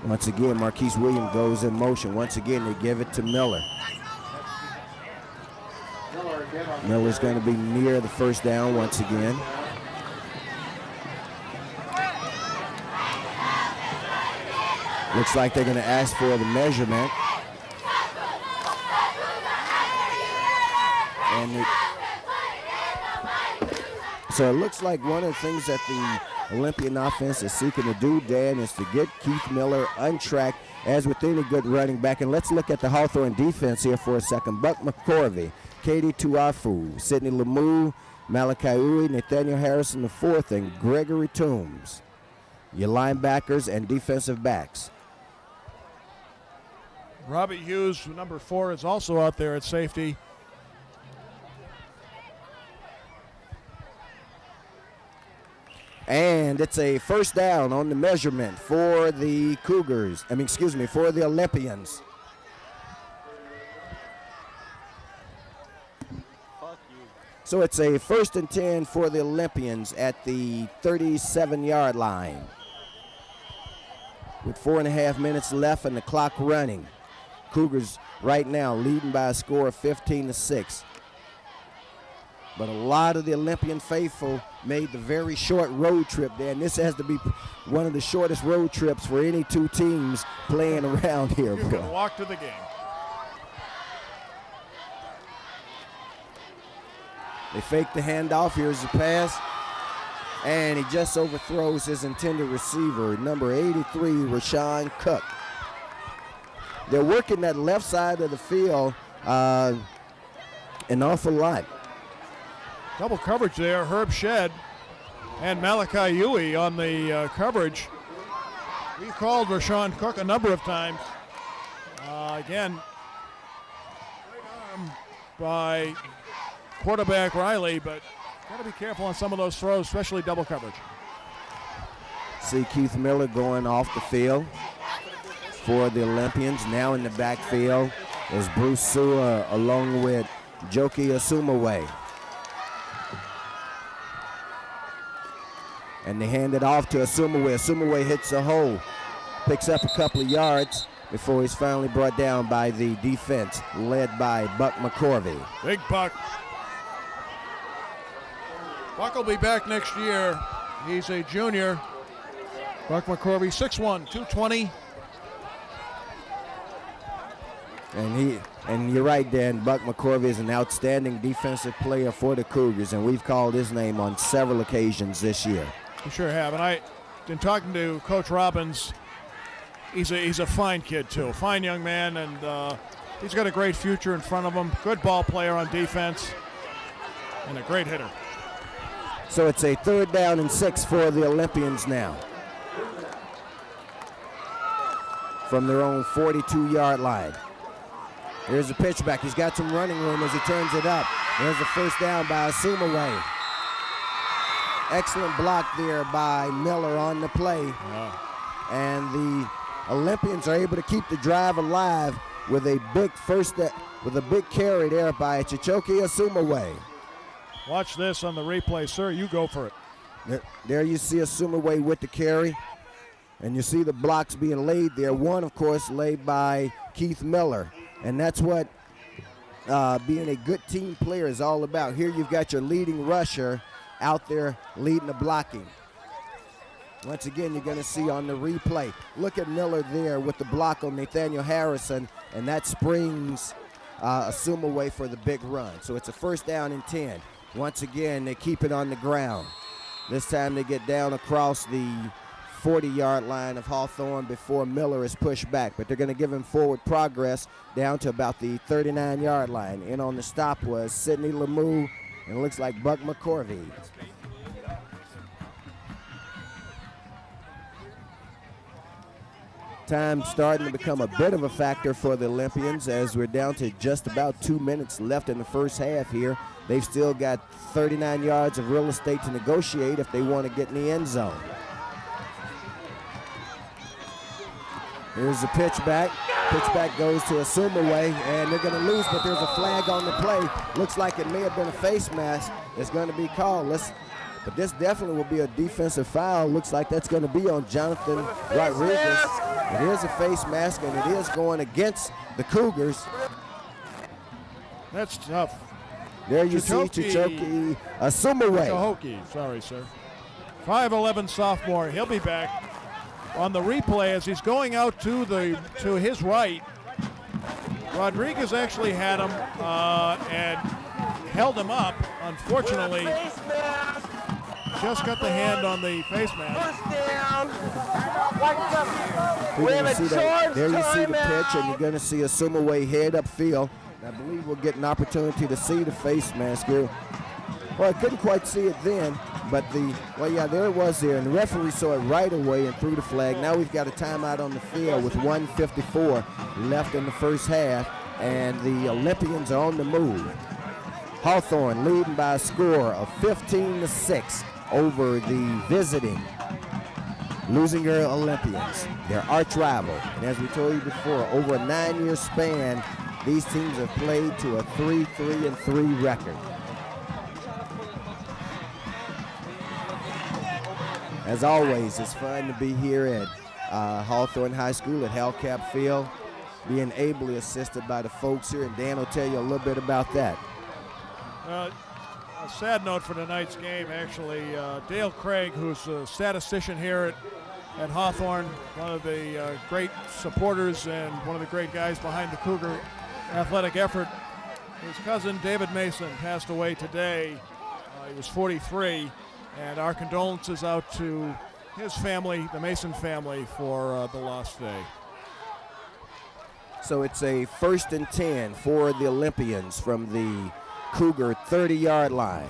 Once again, Marquise Williams goes in motion. Once again, they give it to Miller. Miller's going to be near the first down once again. Looks like they're going to ask for the measurement. So it looks like one of the things that the Olympian offense is seeking to do, Dan, is to get Keith Miller untracked as with any good running back. And let's look at the Hawthorne defense here for a second. Buck McCorvey, Katie Tuafu, Sidney Lemieux, Malachi Uwe, Nathaniel Harrison IV, and Gregory Toombs. Your linebackers and defensive backs. Robbie Hughes, number 4, is also out there at safety. And it's a first down on the measurement for the Cougars. For the Olympians. So it's a 1st and 10 for the Olympians at the 37-yard line. With 4.5 minutes left and the clock running. Cougars right now leading by a score of 15-6. But a lot of the Olympian faithful made the very short road trip there, and this has to be one of the shortest road trips for any two teams playing around here. You can walk to the game. They fake the handoff. Here's the pass. And he just overthrows his intended receiver, number 83, Rashawn Cook. They're working that left side of the field an awful lot. Double coverage there, Herb Shedd and Malachi Uwe on the coverage. We've called Rashawn Cook a number of times. Again, great arm by quarterback Riley, but got to be careful on some of those throws, especially double coverage. See Keith Miller going off the field for the Olympians. Now in the backfield is Bruce Sua along with Joki Asumaway. And they hand it off to Asumaway. Asumaway hits a hole, picks up a couple of yards before he's finally brought down by the defense led by Buck McCorvey. Big Buck. Buck will be back next year. He's a junior. Buck McCorvey, 6'1", 220. And you're right, Dan. Buck McCorvey is an outstanding defensive player for the Cougars, and we've called his name on several occasions this year. We sure have. And in talking to Coach Robbins, he's a fine kid too, fine young man, and he's got a great future in front of him. Good ball player on defense, and a great hitter. So it's a 3rd down and 6 for the Olympians now. From their own 42-yard line. Here's a pitch back. He's got some running room as he turns it up. There's a first down by Asumaway. Excellent block there by Miller on the play. Yeah. And the Olympians are able to keep the drive alive with a big carry there by Chichoke Asumaway. Watch this on the replay, sir. You go for it. There you see Asumaway with the carry, and you see the blocks being laid there. One, of course, laid by Keith Miller, and that's what being a good team player is all about. Here you've got your leading rusher out there leading the blocking. Once again, you're going to see on the replay, look at Miller there with the block on Nathaniel Harrison, and that springs Asumaway for the big run. So it's a 1st down and 10. Once again, they keep it on the ground. This time they get down across the 40-yard line of Hawthorne before Miller is pushed back, but they're going to give him forward progress down to about the 39-yard line. In on the stop was Sidney Lemieux, and it looks like Buck McCorvey. Time starting to become a bit of a factor for the Olympians as we're down to just about 2 minutes left in the first half here. They've still got 39 yards of real estate to negotiate if they want to get in the end zone. Here's the pitch back. Pitch back goes to Asumaway, and they're going to lose, but there's a flag on the play. Looks like it may have been a face mask that's going to be called. But this definitely will be a defensive foul. Looks like that's going to be on Jonathan Rodriguez. It is a face mask, and it is going against the Cougars. That's tough. There you see Chichoke Asumaway. Chichoke, sorry, sir. 5'11" sophomore. He'll be back. On the replay, as he's going out to his right, Rodriguez actually had him and held him up. Unfortunately, just got the hand on the face mask. There you see the pitch, and you're going to see Asumaway head upfield. I believe we'll get an opportunity to see the face mask here. Well, I couldn't quite see it then, but there it was there, and the referee saw it right away and threw the flag. Now we've got a timeout on the field with 1:54 left in the first half, and the Olympians are on the move. Hawthorne leading by a score of 15-6 over the visiting Leuzinger Olympians, their arch rival. And as we told you before, over a 9-year span, these teams have played to a 3-3-3 record. As always, it's fun to be here at Hawthorne High School at Hellcat Field, being ably assisted by the folks here, and Dan will tell you a little bit about that. A sad note for tonight's game, actually. Dale Craig, who's a statistician here at Hawthorne, one of the great supporters and one of the great guys behind the Cougar athletic effort. His cousin David Mason passed away today. He was 43, and our condolences out to his family, the Mason family, for the loss today. So it's a 1st and 10 for the Olympians from the Cougar 30-yard line.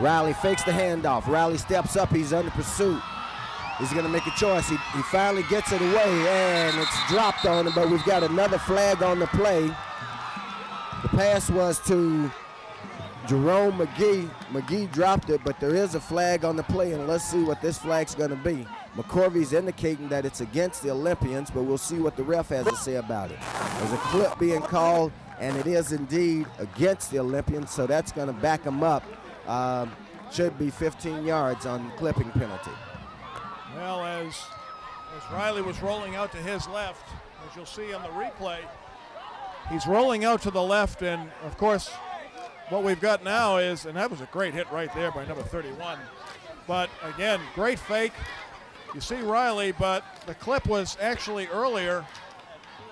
Riley fakes the handoff. Riley steps up. He's under pursuit. He's going to make a choice. He finally gets it away, and it's dropped on him, but we've got another flag on the play. The pass was to Jerome McGee. McGee dropped it, but there is a flag on the play, and let's see what this flag's going to be. McCorvey's indicating that it's against the Olympians, but we'll see what the ref has to say about it. There's a clip being called, and it is indeed against the Olympians, so that's going to back them up. Should be 15 yards on clipping penalty. Well, as Riley was rolling out to his left, as you'll see on the replay, he's rolling out to the left, and of course, what we've got now is, and that was a great hit right there by number 31, but again, great fake. You see Riley, but the clip was actually earlier,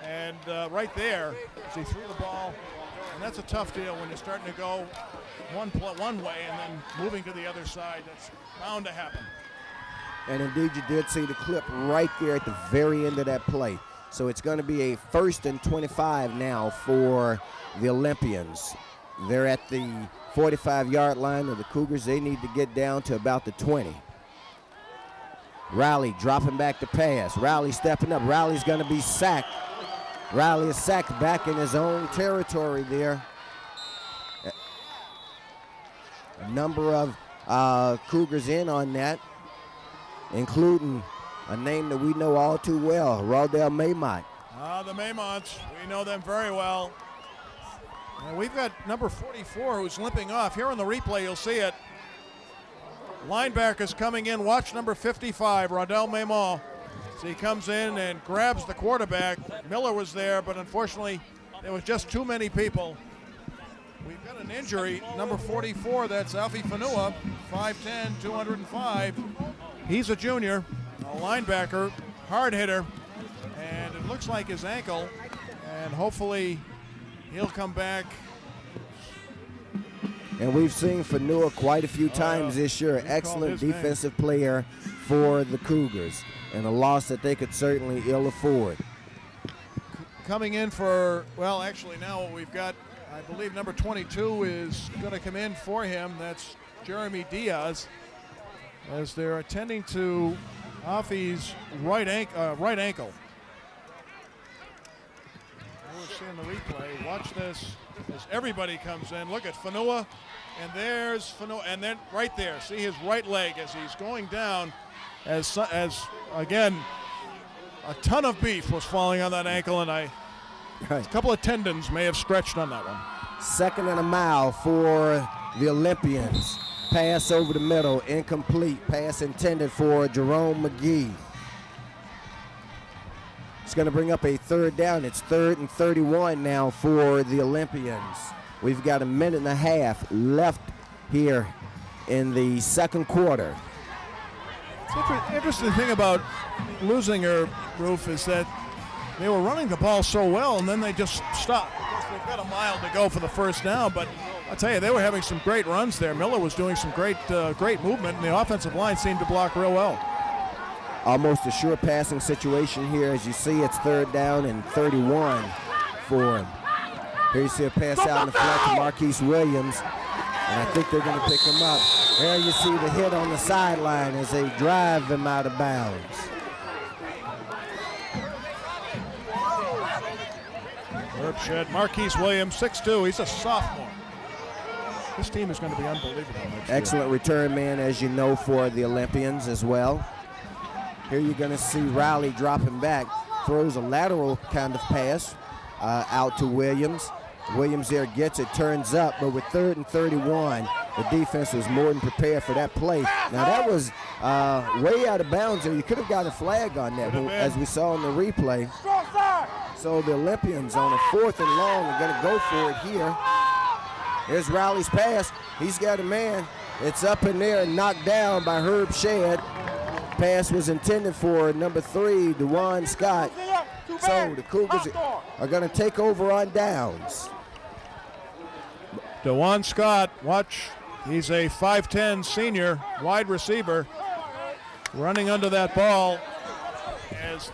and right there, as he threw the ball, and that's a tough deal when you're starting to go one way and then moving to the other side. That's bound to happen. And indeed, you did see the clip right there at the very end of that play. So it's going to be a 1st and 25 now for the Olympians. They're at the 45-yard line of the Cougars. They need to get down to about the 20. Riley dropping back to pass. Riley stepping up. Riley's going to be sacked. Riley is sacked back in his own territory there. A number of Cougars in on that, including a name that we know all too well, Lawndale Maymont. The Maymonts, we know them very well. And we've got number 44 who's limping off. Here on the replay, you'll see it. Linebackers coming in. Watch number 55, Lawndale Maymont. So he comes in and grabs the quarterback. Miller was there, but unfortunately, there was just too many people. We've got an injury, number 44, that's Alfie Fanua, 5'10", 205. He's a junior, a linebacker, hard hitter, and it looks like his ankle, and hopefully he'll come back. And we've seen Fanua quite a few times this year. Excellent defensive player for the Cougars, and a loss that they could certainly ill afford. Coming in for, well, actually now what we've got, I believe number 22 is going to come in for him. That's Jeremy Diaz, as they're attending to Alfie's right ankle. We're seeing the replay. Watch this as everybody comes in. Look at Fanua, and there's Fanua, and then right there, see his right leg as he's going down, as again, a ton of beef was falling on that ankle, and a couple of tendons may have stretched on that one. 2nd and a mile for the Olympians. Pass over the middle, incomplete. Pass intended for Jerome McGee. It's going to bring up a 3rd down. It's 3rd and 31 now for the Olympians. We've got a minute and a half left here in the 2nd quarter. The interesting thing about Leuzinger, Ruf, is that they were running the ball so well, and then they just stopped. They've got a mile to go for the 1st down, but I'll tell you, they were having some great runs there. Miller was doing some great movement, and the offensive line seemed to block real well. Almost a sure passing situation here. As you see, it's 3rd down and 31 for him. Here you see a pass out in the flat to Marquise Williams, and I think they're going to pick him up. There you see the hit on the sideline as they drive him out of bounds. Herb Shedd, Marquise Williams, 6'2", he's a sophomore. This team is going to be unbelievable next year. Excellent return man, as you know, for the Olympians as well. Here you're going to see Riley dropping back, throws a lateral kind of pass out to Williams. Williams there gets it, turns up, but with 3rd and 31, the defense was more than prepared for that play. Now that was way out of bounds there. You could have got a flag on that, as we saw in the replay. So the Olympians on a 4th and long are going to go for it here. Here's Riley's pass. He's got a man. It's up in there and knocked down by Herb Shedd. Pass was intended for number 3, DeJuan Scott. So the Cougars are going to take over on downs. DeJuan Scott, watch. He's a 5'10" senior wide receiver running under that ball. As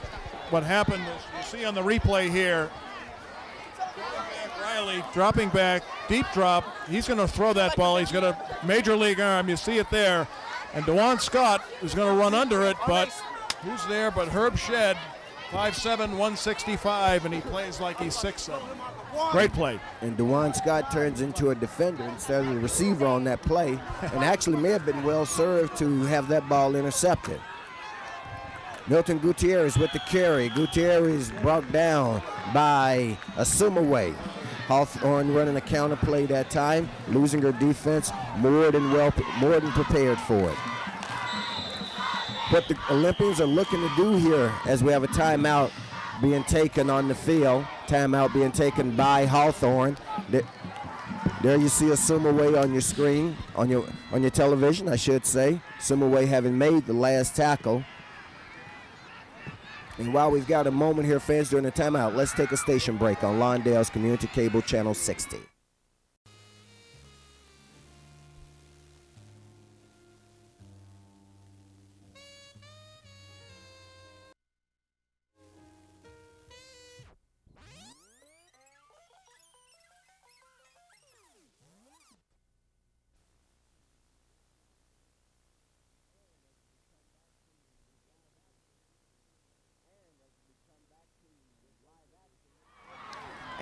what happened is, you see on the replay here, Riley dropping back, deep drop. He's going to throw that ball. He's got a major league arm. You see it there. And DeJuan Scott is going to run under it, but who's there but Herb Shedd, 5'7", 165, and he plays like he's 6'7". Great play. And DeJuan Scott turns into a defender instead of a receiver on that play, and actually may have been well served to have that ball intercepted. Milton Gutierrez with the carry. Gutierrez brought down by Asumaway. Hawthorne running a counter play that time. Leuzinger defense more than prepared for it. What the Olympians are looking to do here, as we have a timeout being taken on the field, timeout being taken by Hawthorne. There you see Asumaway on your screen, on your television, I should say. Asumaway having made the last tackle. And while we've got a moment here, fans, during the timeout, let's take a station break on Lawndale's Community Cable Channel 60.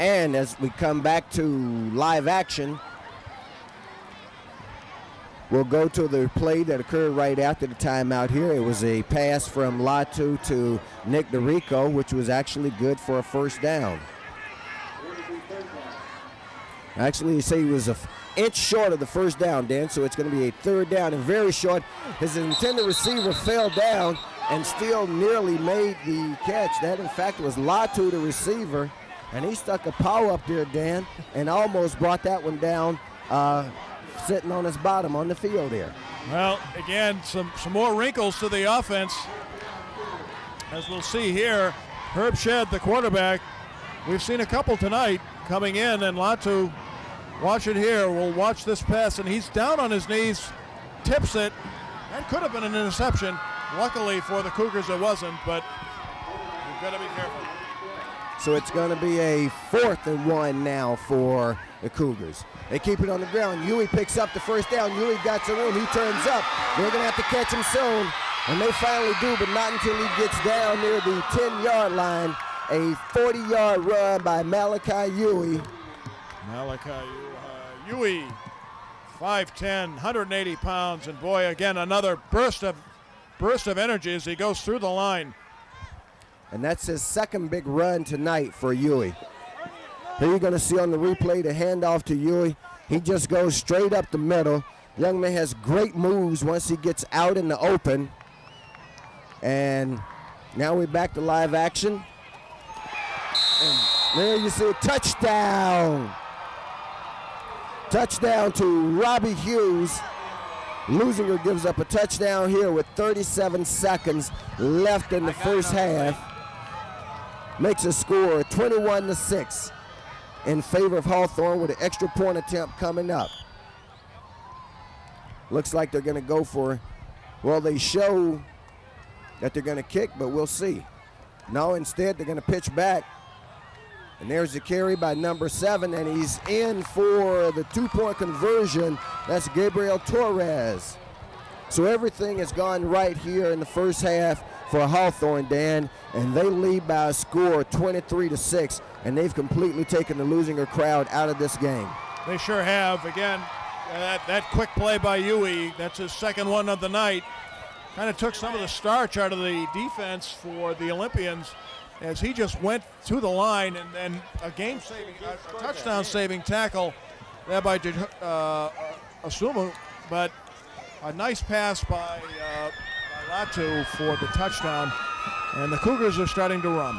And as we come back to live action, We'll go to the play that occurred right after the timeout here. It was a pass from Latu to Nick DeRico, which was actually good for a first down. Actually, you say he was an inch short of the first down, Dan, so it's going to be a third down and very short. His intended receiver fell down and still nearly made the catch. That, in fact, was Latu, the receiver, and he stuck a paw up there, Dan, and almost brought that one down, sitting on his bottom on the field there. Well, again, some more wrinkles to the offense. As we'll see here, Herb Shedd, the quarterback, we've seen a couple tonight coming in, and Latu, watch it here. We'll watch this pass, and he's down on his knees, tips it. That could have been an interception. Luckily for the Cougars, it wasn't, but you've got to be careful. So it's going to be a 4th and 1 now for the Cougars. They keep it on the ground. Huey picks up the first down. Huey got some room. He turns up. They're going to have to catch him soon, and they finally do, but not until he gets down near the 10-yard line. A 40-yard run by Malachi Huey. Huey, 5'10", 180 pounds, and boy, again, another burst of energy as he goes through the line. And that's his second big run tonight for Huey. Here you're going to see on the replay the handoff to Huey. He just goes straight up the middle. Young man has great moves once he gets out in the open. And now we're back to live action. And there you see a touchdown. Touchdown to Robbie Hughes. Leuzinger gives up a touchdown here with 37 seconds left in the first half. Makes a score 21-6 in favor of Hawthorne with an extra point attempt coming up. Looks like they're going to go for, well, they show that they're going to kick, but we'll see. No, instead they're going to pitch back. And there's the carry by number 7, and he's in for the 2-point conversion. That's Gabriel Torres. So everything has gone right here in the first half for Hawthorne, Dan, and they lead by a score 23-6, and they've completely taken the Leuzinger crowd out of this game. They sure have. Again, that quick play by Huey, that's his second one of the night, kind of took some of the starch out of the defense for the Olympians, as he just went to the line, and then a touchdown-saving tackle there by Asumu, but a nice pass by Latu for the touchdown, and the Cougars are starting to run.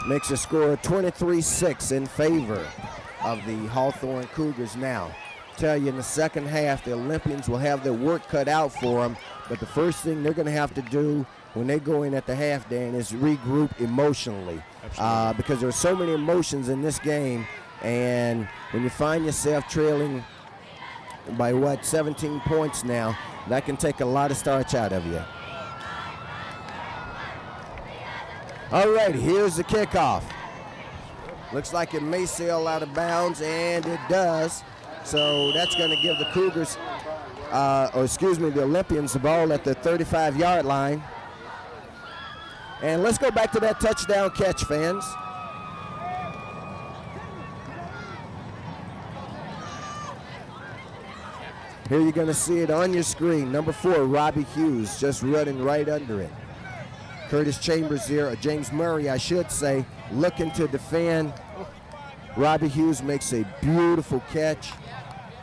Makes a score of 23-6 in favor of the Hawthorne Cougars now. Tell you, in the second half, the Olympians will have their work cut out for them, but the first thing they're going to have to do when they go in at the half, Dan, is regroup emotionally. Because there are so many emotions in this game, and when you find yourself trailing by, 17 points now, that can take a lot of starch out of you. All right, here's the kickoff. Looks like it may sail out of bounds, and it does. So that's going to give the Cougars, the Olympians, the ball at the 35-yard line. And let's go back to that touchdown catch, fans. Here you're going to see it on your screen. Number 4, Robbie Hughes, just running right under it. Curtis Chambers there, or James Murray, I should say, looking to defend. Robbie Hughes makes a beautiful catch,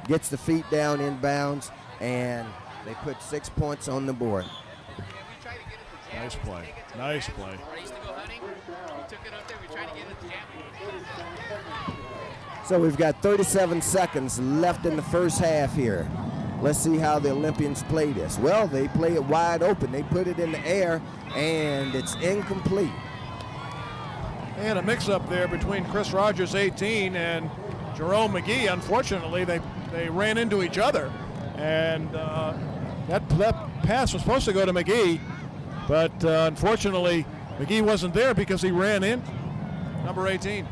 gets the feet down in bounds, and they put 6 points on the board. Nice play. Nice play. So we've got 37 seconds left in the first half here. Let's see how the Olympians play this. Well, they play it wide open. They put it in the air, and it's incomplete. And a mix-up there between Chris Rogers, 18, and Jerome McGee. Unfortunately, they ran into each other, and that pass was supposed to go to McGee, but unfortunately, McGee wasn't there because he ran in number 18.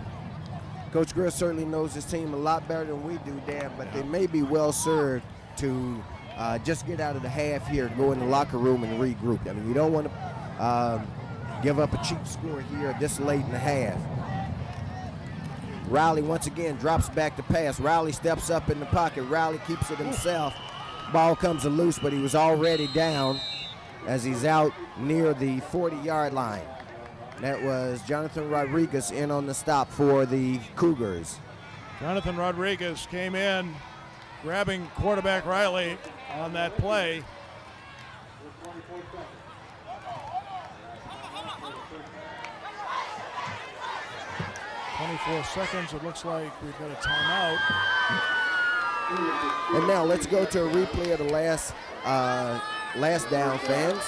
Coach Grill certainly knows his team a lot better than we do, Dan, but they may be well served to just get out of the half here, go in the locker room and regroup. I mean, you don't want to give up a cheap score here this late in the half. Riley once again drops back to pass. Riley steps up in the pocket. Riley keeps it himself. Ball comes loose, but he was already down as he's out near the 40-yard line. That was Jonathan Rodriguez in on the stop for the Cougars. Jonathan Rodriguez came in, grabbing quarterback Riley on that play. "24 seconds, it looks like we've got a timeout." And now let's go to a replay of the last down, fans.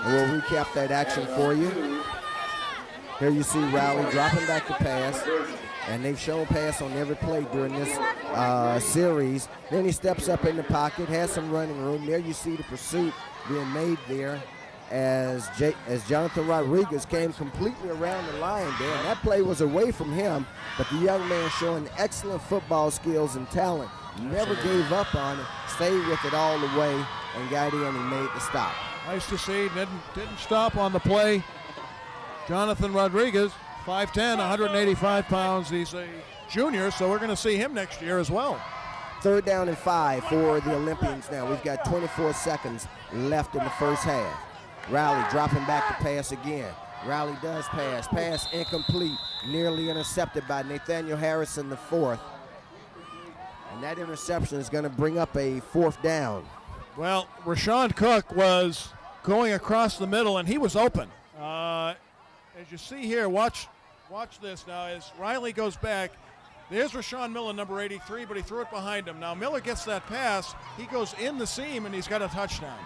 And we'll recap that action for you. Here you see Riley dropping back the pass, and they've shown pass on every play during this series. Then he steps up in the pocket, has some running room. There you see the pursuit being made there as Jonathan Rodriguez came completely around the line there. And that play was away from him, but the young man showing excellent football skills and talent. Never gave up on it, stayed with it all the way, and got in and made the stop. Nice to see. Didn't stop on the play. Jonathan Rodriguez, 5'10", 185 pounds. He's a junior, so we're going to see him next year as well. 3rd down and 5 for the Olympians now. We've got 24 seconds left in the first half. Riley dropping back the pass again. Riley does pass. Pass incomplete. Nearly intercepted by Nathaniel Harrison, the 4th. And that interception is going to bring up a 4th down. Well, Rashawn Cook was going across the middle, and he was open. As you see here, watch this now as Riley goes back. There's Rashawn Miller, number 83, but he threw it behind him. Now Miller gets that pass. He goes in the seam, and he's got a touchdown.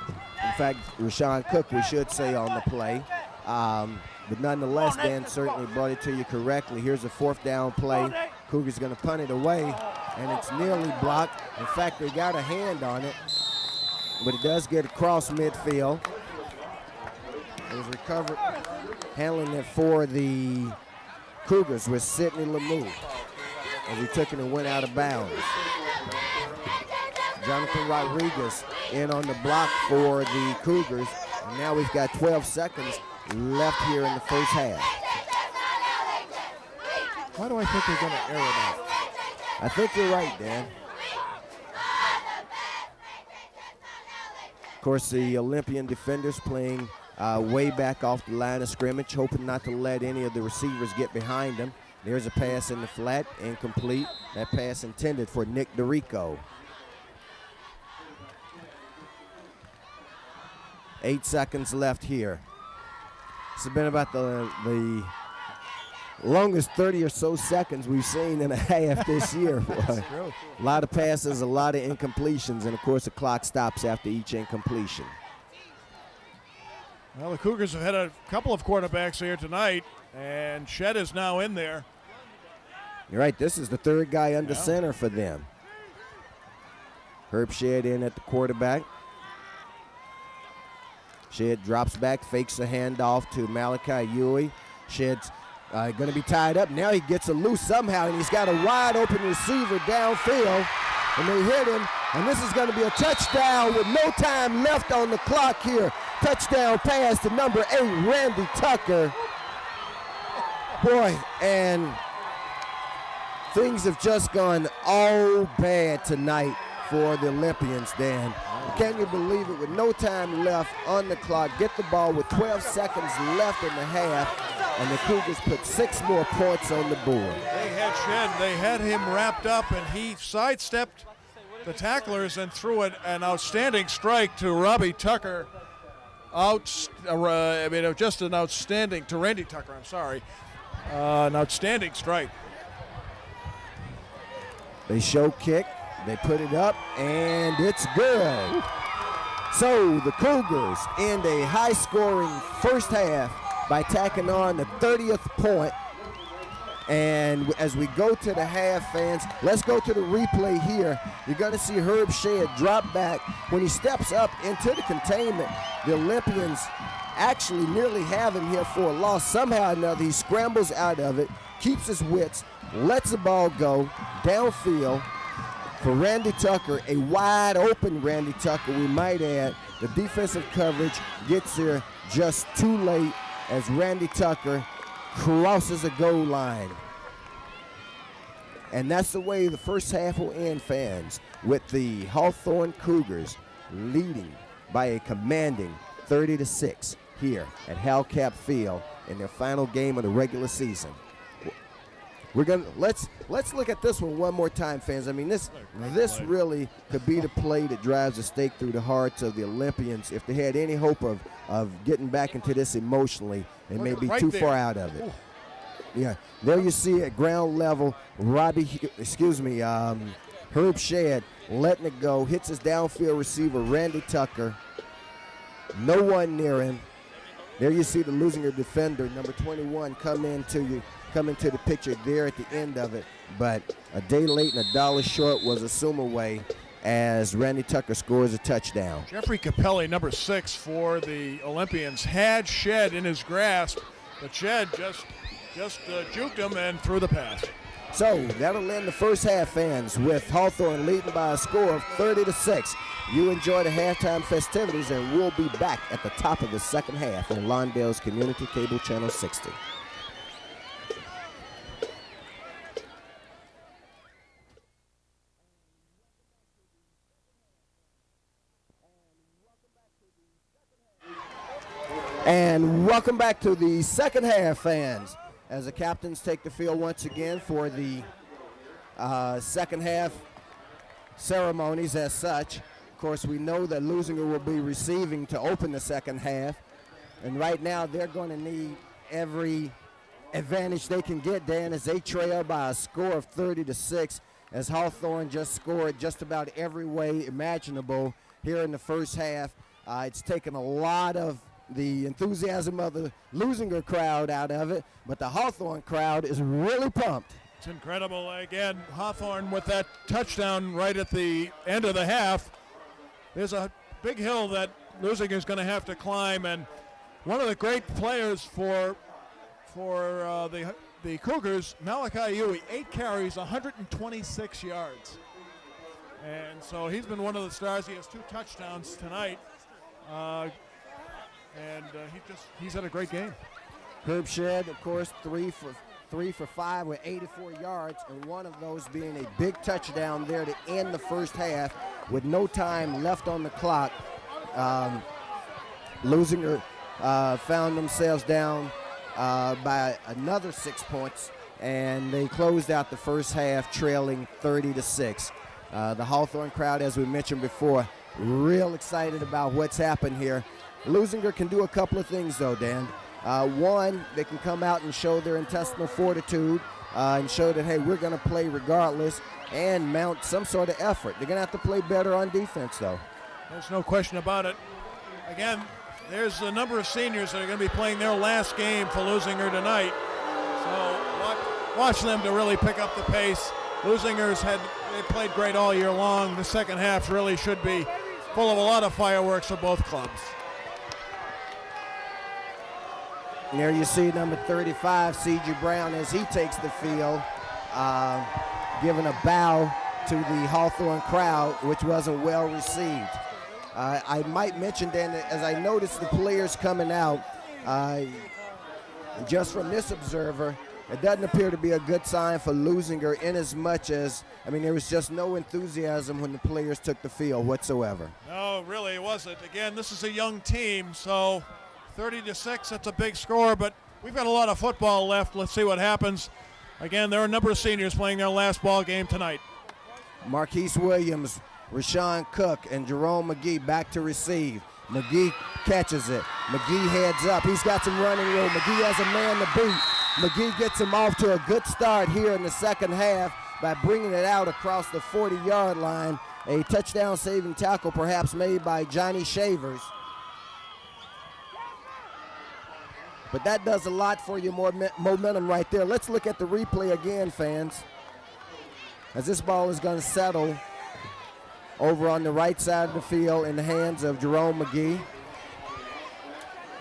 In fact, Rashawn Cook, we should say, on the play. But nonetheless, Dan certainly brought it to you correctly. Here's a 4th down play. Cougars going to punt it away, and it's nearly blocked. In fact, they got a hand on it, but it does get across midfield. It was recovered. Handling it for the Cougars was Sidney Lamoux as he took it and went out of bounds. Jonathan Rodriguez in on the block for the Cougars. And now we've got 12 seconds left here in the first half. Why do I think they're going to air it out? I think you're right, Dan. Of course, the Olympian defenders playing way back off the line of scrimmage, hoping not to let any of the receivers get behind them. There's a pass in the flat, incomplete. That pass intended for Nick DeRico. 8 seconds left here. This has been about the longest 30 or so seconds we've seen in a half this year. A lot of passes, a lot of incompletions, and of course the clock stops after each incompletion. Well, the Cougars have had a couple of quarterbacks here tonight, and Shedd is now in there. You're right, this is the 3rd guy under center for them. Herb Shedd in at the quarterback. Shedd drops back, fakes a handoff to Malachi Huey. Shedd's going to be tied up. Now he gets a loose somehow, and he's got a wide open receiver downfield, and they hit him, and this is going to be a touchdown with no time left on the clock here. Touchdown pass to number 8, Randy Tucker. Boy, and things have just gone all bad tonight for the Olympians, Dan. Can you believe it? With no time left on the clock, get the ball with 12 seconds left in the half, and the Cougars put 6 more points on the board. They had Shedd, they had him wrapped up, and he sidestepped the tacklers and threw an outstanding strike to Robbie Tucker. Just an outstanding, to Randy Tucker, I'm sorry. An outstanding strike. They show kick, they put it up, and it's good. So the Cougars end a high-scoring first half by tacking on the 30th point. And as we go to the half, fans, let's go to the replay here. You're going to see Herb Shedd drop back. When he steps up into the containment, the Olympians actually nearly have him here for a loss. Somehow or another, he scrambles out of it, keeps his wits, lets the ball go downfield for Randy Tucker, a wide open Randy Tucker, we might add. The defensive coverage gets there just too late as Randy Tucker crosses a goal line. And that's the way the first half will end, fans, with the Hawthorne Cougars leading by a commanding 30-6 here at Hellcat Field in their final game of the regular season. We're gonna let's look at this one more time, fans. I mean, this really could be the play that drives a stake through the hearts of the Olympians. If they had any hope of getting back into this emotionally, they may be too far out of it. Ooh. Yeah, there you see at ground level, Herb Shedd letting it go, hits his downfield receiver, Randy Tucker. No one near him. There you see the Leuzinger defender, number 21, come into the picture there at the end of it. But a day late and a dollar short was a sumo away as Randy Tucker scores a touchdown. Jeffrey Capelli, number 6 for the Olympians, had Shedd in his grasp, but Shedd just juked him and threw the pass. So that'll end the first half, fans, with Hawthorne leading by a score of 30-6. You enjoy the halftime festivities, and we'll be back at the top of the second half on Lawndale's Community Cable Channel 60. And welcome back to the second half, fans, as the captains take the field once again for the second half ceremonies as such. Of course, we know that Leuzinger will be receiving to open the second half, and right now they're going to need every advantage they can get, Dan, as they trail by a score of 30-6, as Hawthorne just scored just about every way imaginable here in the first half. It's taken a lot of the enthusiasm of the Leuzinger crowd out of it, but the Hawthorne crowd is really pumped. It's incredible. Again, Hawthorne with that touchdown right at the end of the half. There's a big hill that Leuzinger is going to have to climb, and one of the great players for the Cougars, Malachi Uwe, 8 carries, 126 yards. And so he's been one of the stars. He has 2 touchdowns tonight. He's had a great game. Herb Shedd, of course, 3 for 5 with 84 yards, and one of those being a big touchdown there to end the first half with no time left on the clock. Leuzinger found themselves down by another 6 points, and they closed out the first half trailing 30-6. The Hawthorne crowd, as we mentioned before, real excited about what's happened here. Leuzinger can do a couple of things, though, Dan. One, they can come out and show their intestinal fortitude and show that, hey, we're going to play regardless and mount some sort of effort. They're going to have to play better on defense, though. There's no question about it. Again, there's a number of seniors that are going to be playing their last game for Leuzinger tonight. So watch them to really pick up the pace. Leuzinger's they played great all year long. The second half really should be full of a lot of fireworks for both clubs. And there you see number 35, C.J. Brown, as he takes the field, giving a bow to the Hawthorne crowd, which wasn't well received. I might mention then that as I noticed the players coming out, just from this observer, it doesn't appear to be a good sign for Leuzinger, in as much as, I mean, there was just no enthusiasm when the players took the field whatsoever. No, really it wasn't. Again, this is a young team, so 30-6, that's a big score, but we've got a lot of football left. Let's see what happens. Again, there are a number of seniors playing their last ball game tonight. Marquise Williams, Rashawn Cook, and Jerome McGee back to receive. McGee catches it. McGee heads up. He's got some running room. McGee has a man to beat. McGee gets him off to a good start here in the second half by bringing it out across the 40-yard line. A touchdown-saving tackle perhaps made by Johnny Shavers. But that does a lot for your momentum right there. Let's look at the replay again, fans, as this ball is going to settle over on the right side of the field in the hands of Jerome McGee.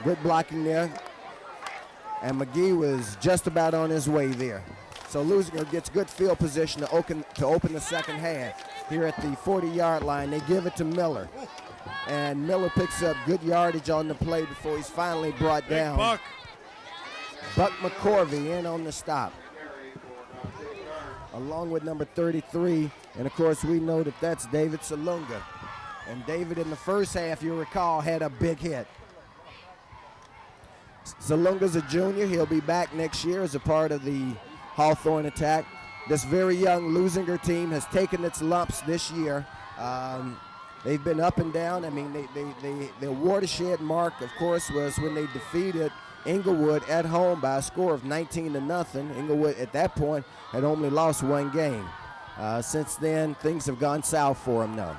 Good blocking there. And McGee was just about on his way there. So Leuzinger gets good field position to open the second half. Here at the 40-yard line, they give it to Miller. And Miller picks up good yardage on the play before he's finally brought down. Buck McCorvey in on the stop. along with number 33. And, of course, we know that that's David Salunga. And David, in the first half, you recall, had a big hit. Salunga's a junior. He'll be back next year as a part of the Hawthorne attack. This very young Leuzinger team has taken its lumps this year. They've been up and down. I mean, their watershed mark, of course, was when they defeated Inglewood at home by a score of 19-0. Inglewood, at that point, had only lost one game. Since then, things have gone south for them now.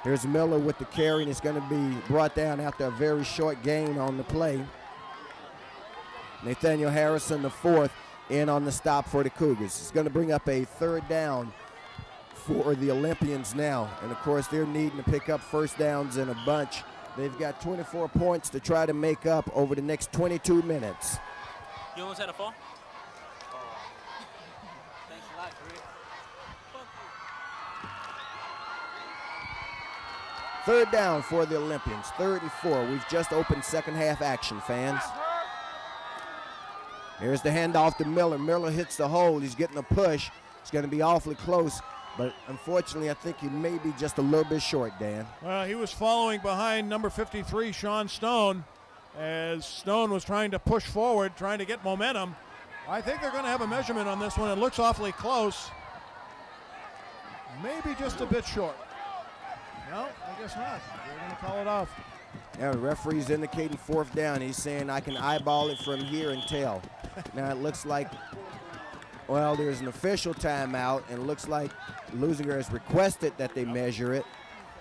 Here's Miller with the carry, and it's going to be brought down after a very short gain on the play. Nathaniel Harrison, the fourth, in on the stop for the Cougars. It's going to bring up a third down for the Olympians now. And, of course, they're needing to pick up first downs in a bunch. They've got 24 points to try to make up over the next 22 minutes. You almost had a fall? Third down for the Olympians, 3rd and 4. We've just opened second half action, fans. Here's the handoff to Miller. Miller hits the hole. He's getting a push. It's going to be awfully close, but unfortunately, I think he may be just a little bit short, Dan. Well, he was following behind number 53, Sean Stone, as Stone was trying to push forward, trying to get momentum. I think they're going to have a measurement on this one. It looks awfully close. Maybe just a bit short. No, I guess not. They're going to call it off. Yeah, the referee's indicating 4th down. He's saying I can eyeball it from here and tell. Now it looks like, well, there's an official timeout, and it looks like Leuzinger has requested that they measure it.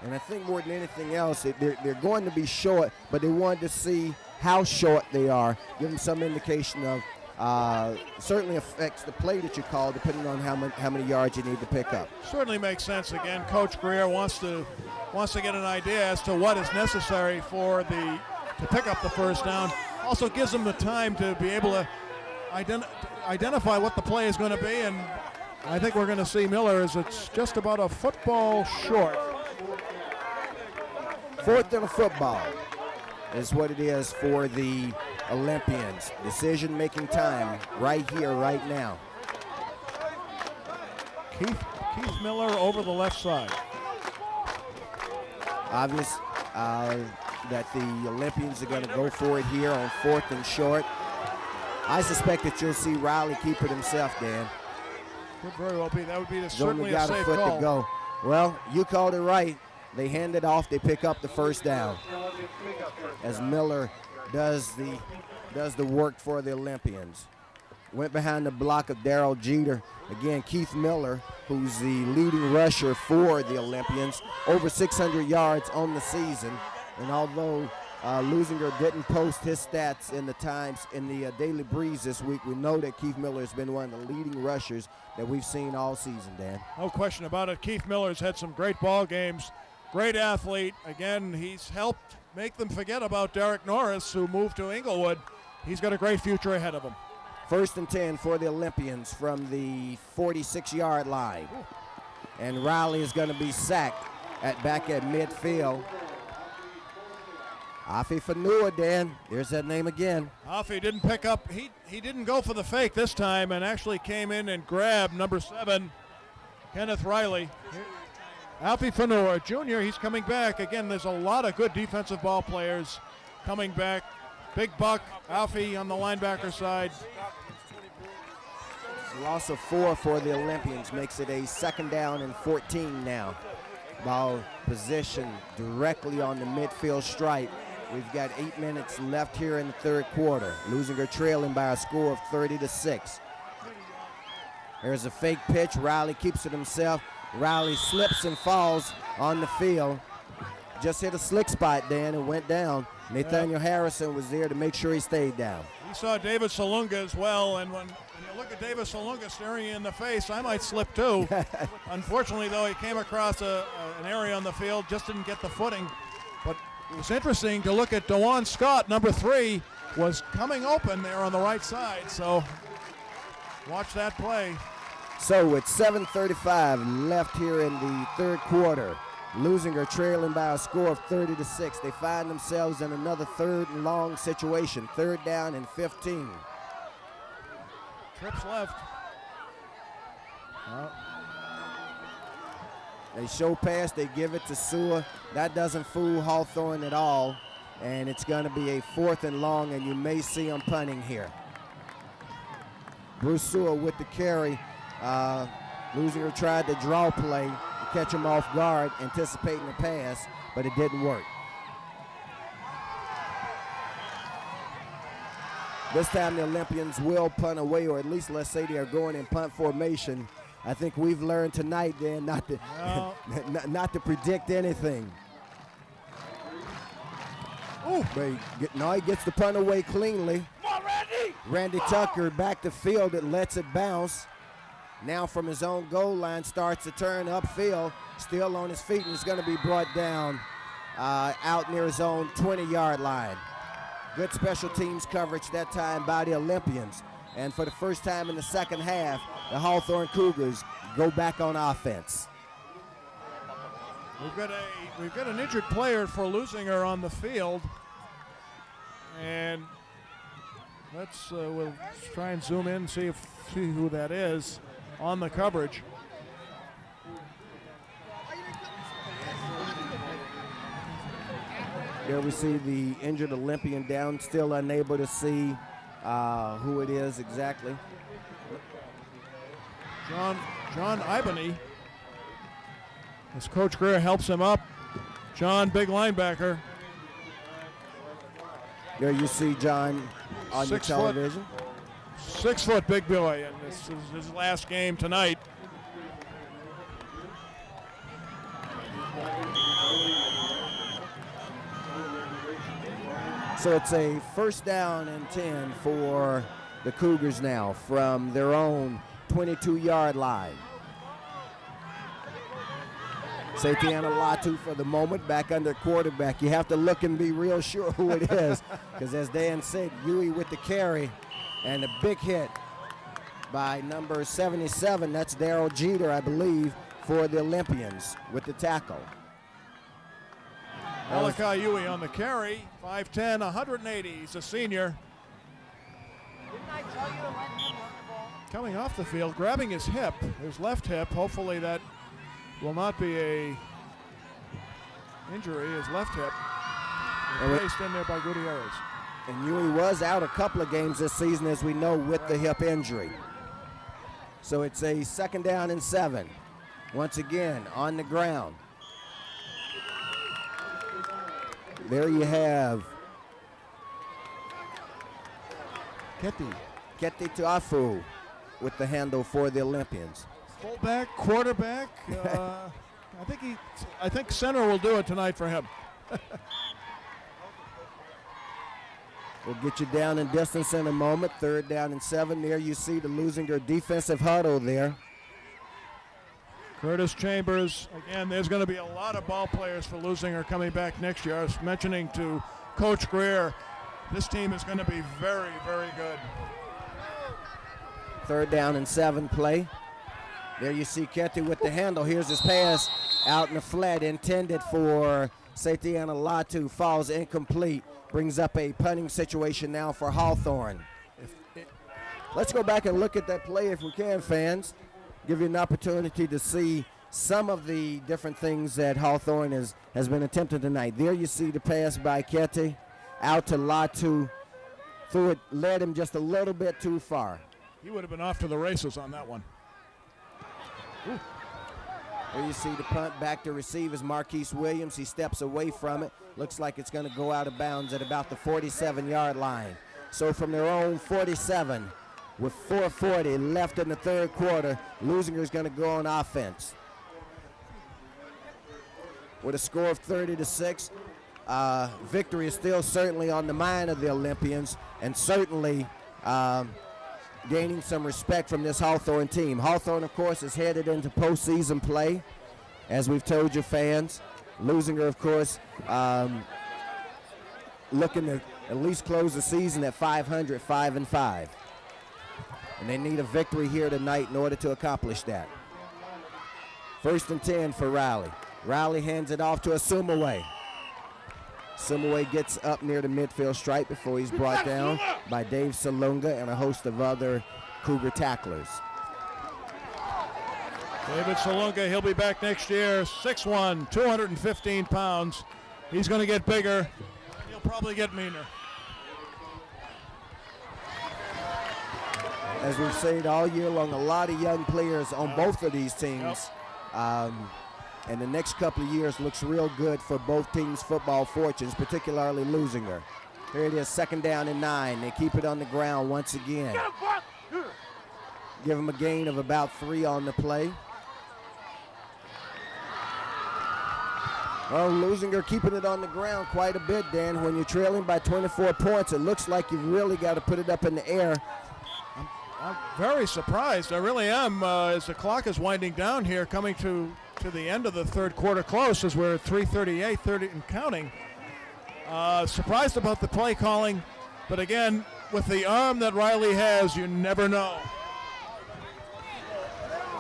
And I think more than anything else, they're going to be short, but they wanted to see how short they are, give them some indication of certainly affects the play that you call, depending on how many yards you need to pick up. Certainly makes sense. Again, Coach Greer wants to get an idea as to what is necessary to pick up the first down. Also gives them the time to be able to identify what the play is going to be, and I think we're going to see Miller as it's just about a football short. 4th and a football is what it is for the Olympians. Decision-making time right here, right now. Keith Miller over the left side. Obvious that the Olympians are going to go for it here on 4th and short. I suspect that you'll see Riley keep it himself, Dan. Could very well be. That would be certainly only got a safe foot call. to go. Well, you called it right. They hand it off. They pick up the first down as Miller does the work for the Olympians. Went behind the block of Darrell Jeter. Again, Keith Miller, who's the leading rusher for the Olympians, over 600 yards on the season. And although Leuzinger didn't post his stats in the Times in the Daily Breeze this week, we know that Keith Miller has been one of the leading rushers that we've seen all season, Dan. No question about it. Keith Miller's had some great ball games. Great athlete. Again, he's helped make them forget about Derek Norris, who moved to Inglewood. He's got a great future ahead of him. 1st and 10 for the Olympians from the 46-yard line. And Riley is going to be sacked back at midfield. Afi Fanua, Dan. There's that name again. Afi didn't pick up. He didn't go for the fake this time and actually came in and grabbed number 7, Kenneth Riley. Alfie Fanua, Jr., he's coming back. Again, there's a lot of good defensive ball players coming back. Big Buck, Alfie on the linebacker side. Loss of 4 for the Olympians makes it a 2nd down and 14 now. Ball position directly on the midfield stripe. We've got 8 minutes left here in the 3rd quarter. Leuzinger trailing by a score of 30-6. There's a fake pitch. Riley keeps it himself. Riley slips and falls on the field. Just hit a slick spot, Dan, and went down. Nathaniel Harrison was there to make sure he stayed down. We saw David Salunga as well, and when you look at David Salunga staring you in the face, I might slip too. Unfortunately, though, he came across an area on the field, just didn't get the footing. But it was interesting to look at DeJuan Scott, number 3, was coming open there on the right side. So watch that play. So with 7:35 left here in the 3rd quarter, Leuzinger trailing by a score of 30-6. They find themselves in another 3rd and long situation, 3rd down and 15. Trips left. They show pass, they give it to Sua. That doesn't fool Hawthorne at all. And it's going to be a 4th and long, and you may see them punting here. Bruce Sua with the carry. Leuzinger tried the draw play to catch him off guard, anticipating the pass, but it didn't work. This time the Olympians will punt away, or at least let's say they are going in punt formation. I think we've learned tonight, Dan, not to predict anything. Ooh. But he gets the punt away cleanly. Come on, Randy! Randy Tucker back to field, it lets it bounce. Now from his own goal line starts to turn upfield, still on his feet, and he's going to be brought down out near his own 20-yard line. Good special teams coverage that time by the Olympians. And for the first time in the second half, the Hawthorne Cougars go back on offense. We've got an injured player for Leuzinger on the field, and we'll try and zoom in and see who that is on the coverage. There we see the injured Olympian down, still unable to see who it is exactly. John Ibany, as Coach Greer helps him up. John, big linebacker. There you see John on your television. 6 foot big boy, and this is his last game tonight. So it's a 1st down and 10 for the Cougars now from their own 22-yard line. Simeon Latu for the moment back under quarterback. You have to look and be real sure who it is, because as Dan said, Huey with the carry and a big hit by number 77. That's Darryl Jeter, I believe, for the Olympians with the tackle. Malachi Huey on the carry, 5'10", 180. He's a senior. Didn't I tell you to let him run the ball? Coming off the field, grabbing his hip, his left hip. Hopefully that will not be a injury, his left hip. Placed in there by Gutierrez. And Huey was out a couple of games this season, as we know, with the hip injury. So it's a 2nd down and 7. Once again, on the ground. There you have Keti Tuafu with the handle for the Olympians. Fullback, quarterback. I think center will do it tonight for him. We'll get you down in distance in a moment. 3rd down and 7. There you see the Leuzinger defensive huddle there. Curtis Chambers, again, there's going to be a lot of ball players for Leuzinger coming back next year. I was mentioning to Coach Greer, this team is going to be very, very good. 3rd down and 7 play. There you see Keti with the handle. Here's his pass out in the flat, intended for Simeon Latu. Falls incomplete. Brings up a punting situation now for Hawthorne. Let's go back and look at that play if we can, fans. Give you an opportunity to see some of the different things that Hawthorne has been attempting tonight. There you see the pass by Keti out to Latu. Threw it, led him just a little bit too far. He would have been off to the races on that one. Ooh. There you see the punt back to receive is Marquise Williams. He steps away from it. Looks like it's going to go out of bounds at about the 47-yard line. So from their own 47, with 4:40 left in the 3rd quarter, Leuzinger is going to go on offense. With a score of 30-6, victory is still certainly on the mind of the Olympians, and certainly gaining some respect from this Hawthorne team. Hawthorne, of course, is headed into postseason play, as we've told you, fans. Leuzinger, of course, looking to at least close the season at 500, 5-5. And they need a victory here tonight in order to accomplish that. 1st and 10 for Riley. Riley hands it off to Asumaway. Asumaway gets up near the midfield stripe before he's brought down by Dave Salunga and a host of other Cougar tacklers. David Salunga, he'll be back next year, 6'1", 215 pounds. He's going to get bigger, and he'll probably get meaner. As we've said all year long, a lot of young players on both of these teams. And the next couple of years looks real good for both teams' football fortunes, particularly Leuzinger. Here it is, 2nd down and 9. They keep it on the ground once again. Give them a gain of about 3 on the play. Well, Leuzinger keeping it on the ground quite a bit, Dan. When you're trailing by 24 points, it looks like you've really got to put it up in the air. I'm very surprised. I really am, as the clock is winding down here, coming to the end of the third quarter close as we're at 3:38, 30 and counting. Surprised about the play calling, but again, with the arm that Riley has, you never know.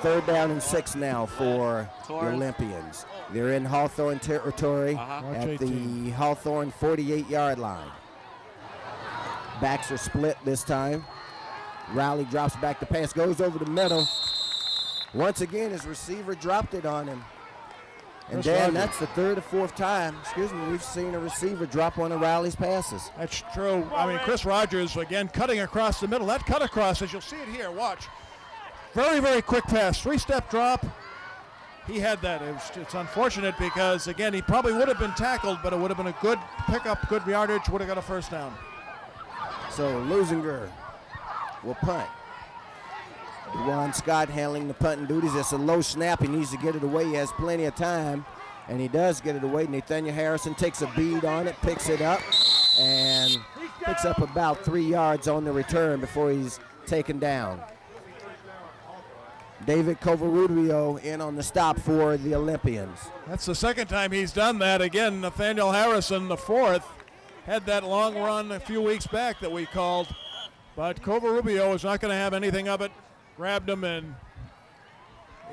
3rd down and 6 now for the Olympians. They're in Hawthorne territory at the Hawthorne 48-yard line. Backs are split this time. Riley drops back the pass, goes over the middle. Once again, his receiver dropped it on him. And Dan, that's the 3rd or 4th time, we've seen a receiver drop one of Riley's passes. That's true. I mean, Chris Rogers, again, cutting across the middle. That cut across, as you'll see it here, watch. Very, very quick pass, 3-step drop. He had that. It's unfortunate because, again, he probably would have been tackled, but it would have been a good pickup, good yardage, would have got a 1st down. So Leuzinger will punt. Juan Scott handling the punting duties. It's a low snap. He needs to get it away. He has plenty of time, and he does get it away. Nathaniel Harrison takes a bead on it, picks it up, and picks up about 3 yards on the return before he's taken down. David Covarrubias in on the stop for the Olympians. That's the 2nd time he's done that. Again, Nathaniel Harrison, the 4th, had that long run a few weeks back that we called, but Covarrubias is not going to have anything of it. Grabbed him, and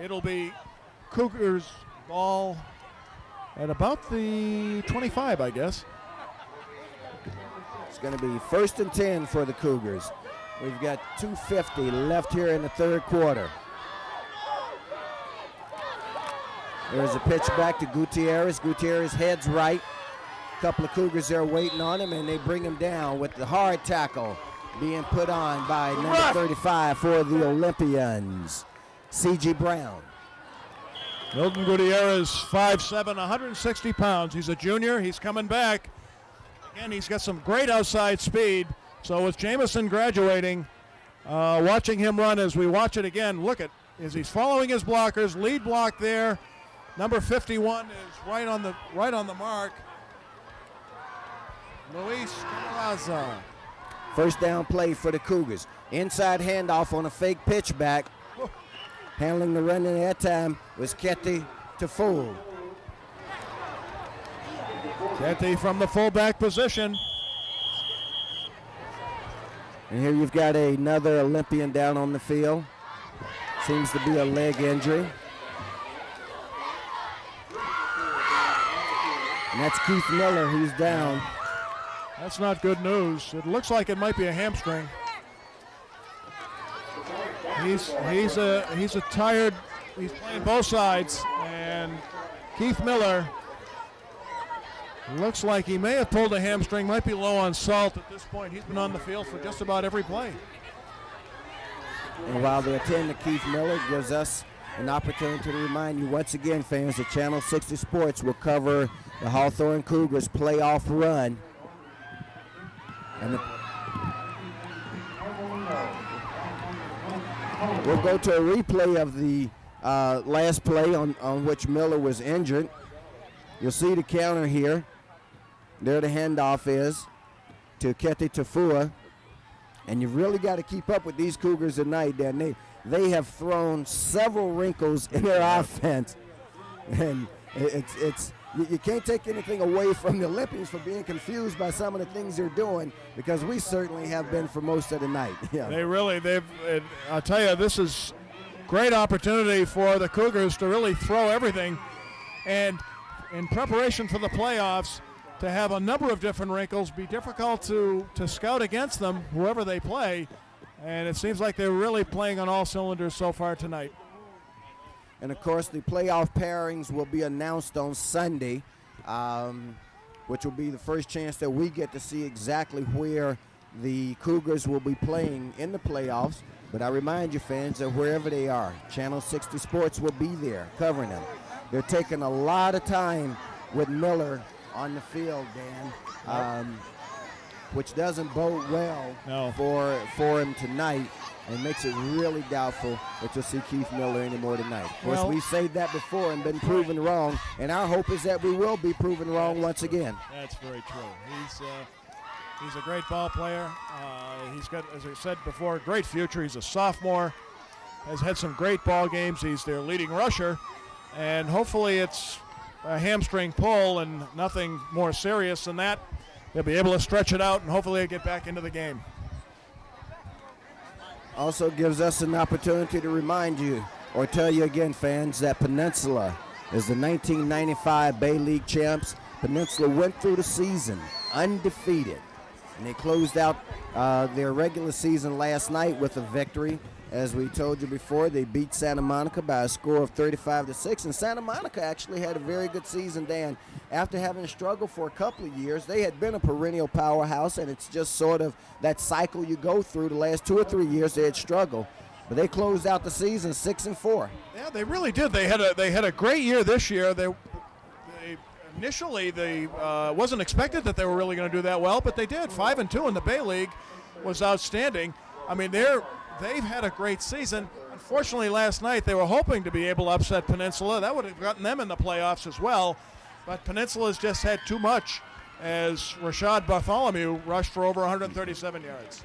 it'll be Cougars ball at about the 25, I guess. It's going to be 1st and 10 for the Cougars. We've got 2:50 left here in the 3rd quarter. There's a pitch back to Gutierrez. Gutierrez heads right. A couple of Cougars there waiting on him, and they bring him down with the hard tackle being put on by number 35 for the Olympians, C.G. Brown. Milton Gutierrez, 5'7", 160 pounds. He's a junior. He's coming back. Again, he's got some great outside speed. So with Jamison graduating, watching him run as we watch it again, look at as he's following his blockers. Lead block there. Number 51 is right on the mark. Luis Caraza. 1st down play for the Cougars. Inside handoff on a fake pitch back. Handling the run in that time was Kete Taful. Kete from the fullback position. And here you've got another Olympian down on the field. Seems to be a leg injury. And that's Keith Miller who's down. That's not good news. It looks like it might be a hamstring. He's tired. He's playing both sides, and Keith Miller looks like he may have pulled a hamstring. Might be low on salt at this point. He's been on the field for just about every play. And while they attend to Keith Miller, it gives us an opportunity to remind you once again, fans, that Channel 60 Sports will cover the Hawthorne Cougars playoff run. And we'll go to a replay of the last play on which Miller was injured. You'll see the counter here. There the handoff is to Kete Tafua. And you've really got to keep up with these Cougars tonight, Dan. They have thrown several wrinkles in their offense. And you can't take anything away from the Olympians for being confused by some of the things they're doing, because we certainly have been for most of the night. Yeah. I'll tell you, this is great opportunity for the Cougars to really throw everything. And in preparation for the playoffs, to have a number of different wrinkles, be difficult to scout against them, whoever they play. And it seems like they're really playing on all cylinders so far tonight. And of course, the playoff pairings will be announced on Sunday, which will be the first chance that we get to see exactly where the Cougars will be playing in the playoffs. But I remind you, fans, that wherever they are, Channel 60 Sports will be there covering them. They're taking a lot of time with Miller on the field, Dan, which doesn't bode well for him tonight, and makes it really doubtful that you'll see Keith Miller anymore tonight. Of course, we've said that before and been proven wrong, and our hope is that we will be proven wrong once again. That's very true. He's a great ball player. He's got, as I said before, a great future. He's a sophomore, has had some great ball games. He's their leading rusher, and hopefully it's a hamstring pull and nothing more serious than that. They'll be able to stretch it out, and hopefully they get back into the game. Also gives us an opportunity to remind you, or tell you again, fans, that Peninsula is the 1995 Bay League champs. Peninsula went through the season undefeated, and they closed out their regular season last night with a victory. As we told you before, they beat Santa Monica by a score of 35-6, and Santa Monica actually had a very good season, Dan. After having struggled for a couple of years, they had been a perennial powerhouse, and it's just sort of that cycle you go through. The last 2 or 3 years they had struggled, but they closed out the season 6-4. Yeah, they really did. They had a great year this year. They initially wasn't expected that they were really going to do that well, but they did. 5-2 in the Bay League was outstanding. I mean, they've had a great season. Unfortunately, last night they were hoping to be able to upset Peninsula. That would have gotten them in the playoffs as well. But Peninsula's just had too much, as Rashad Bartholomew rushed for over 137 yards.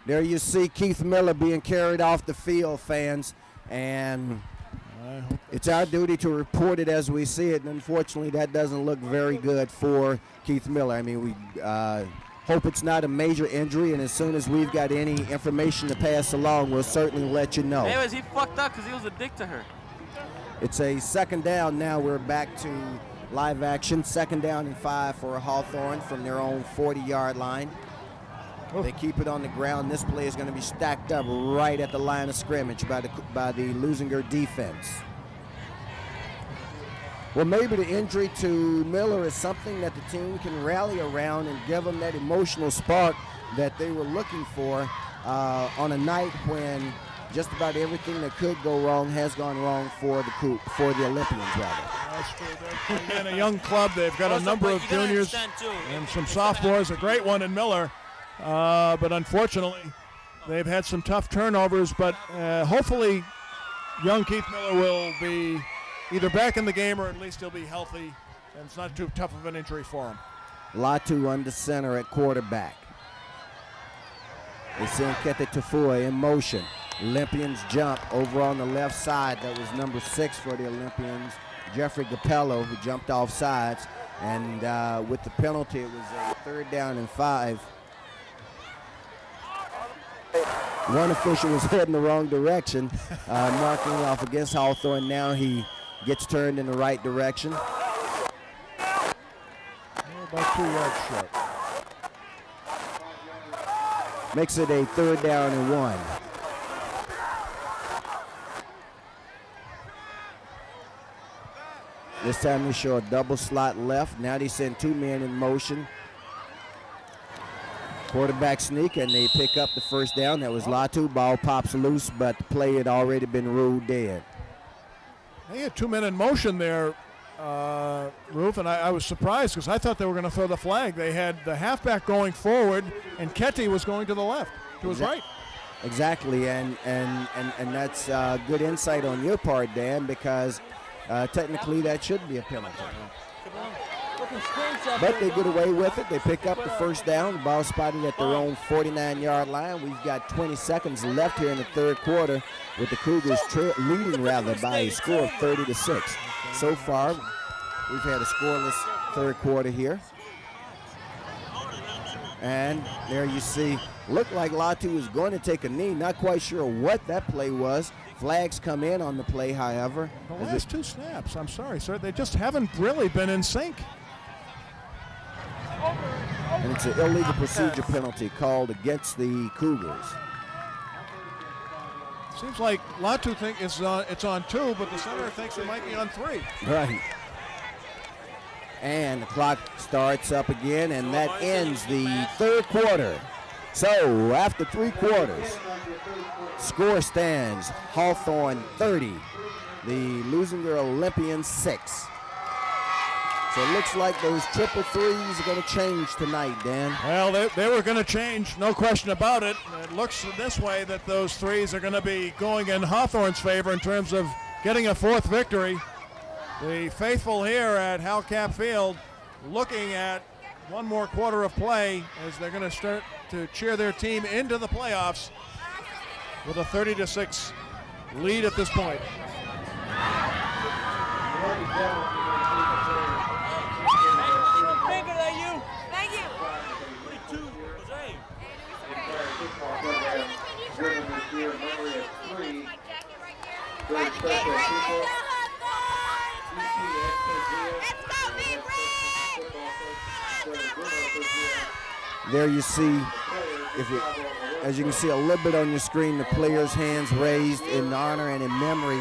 There you see Keith Miller being carried off the field, fans, and it's our duty to report it as we see it. And unfortunately, that doesn't look very good for Keith Miller. I mean, we hope it's not a major injury, and as soon as we've got any information to pass along, we'll certainly let you know. Anyways, he fucked up because he was a dick to her. It's a second down now. We're back to live action. 2nd down and 5 for Hawthorne from their own 40-yard line. They keep it on the ground. This play is going to be stacked up right at the line of scrimmage by the Leuzinger defense. Well, maybe the injury to Miller is something that the team can rally around and give them that emotional spark that they were looking for on a night when just about everything that could go wrong has gone wrong for the Olympians, rather. That's true. They're again a young club. They've got a number of juniors and some sophomores, a great one in Miller. But unfortunately, they've had some tough turnovers. But hopefully, young Keith Miller will be either back in the game or at least he'll be healthy, and it's not too tough of an injury for him. Latu under center at quarterback. They send Kete Tafua in motion. Olympians jump over on the left side. That was number 6 for the Olympians, Jeffrey Gapello, who jumped off sides. And with the penalty, it was a 3rd down and 5. One official was heading the wrong direction, marking off against Hawthorne. Now he gets turned in the right direction. About 2 yards short. Makes it a 3rd down and 1. This time they show a double slot left. Now they send 2 men in motion. Quarterback sneak, and they pick up the 1st down. That was Latu. Ball pops loose, but the play had already been ruled dead. They had 2 men in motion there, Ruf, and I was surprised because I thought they were going to throw the flag. They had the halfback going forward, and Ketty was going to the left, to his right. Exactly, and that's good insight on your part, Dan, because technically that should be a penalty. But they get away with it. They pick up the 1st down. The ball spotted at their own 49-yard line. We've got 20 seconds left here in the 3rd quarter, with the Cougars leading by a score of 30-6. So far, we've had a scoreless 3rd quarter here. And there you see, looked like Latu was going to take a knee. Not quite sure what that play was. Flags come in on the play, however. The last 2 snaps, I'm sorry, sir, they just haven't really been in sync. And it's an illegal procedure penalty called against the Cougars. Seems like Latu think it's on 2, but the center thinks it might be on 3. Right. And the clock starts up again, and that ends the third quarter. So after 3 quarters, score stands Hawthorne 30, the Leuzinger Olympians 6. So it looks like those triple threes are going to change tonight, Dan. Well, they were going to change, no question about it. It looks this way that those threes are going to be going in Hawthorne's favor in terms of getting a 4th victory. The faithful here at Halcap Field looking at one more quarter of play as they're going to start to cheer their team into the playoffs with a 30-6 lead at this point. There you see, as you can see a little bit on your screen, the players' hands raised in honor and in memory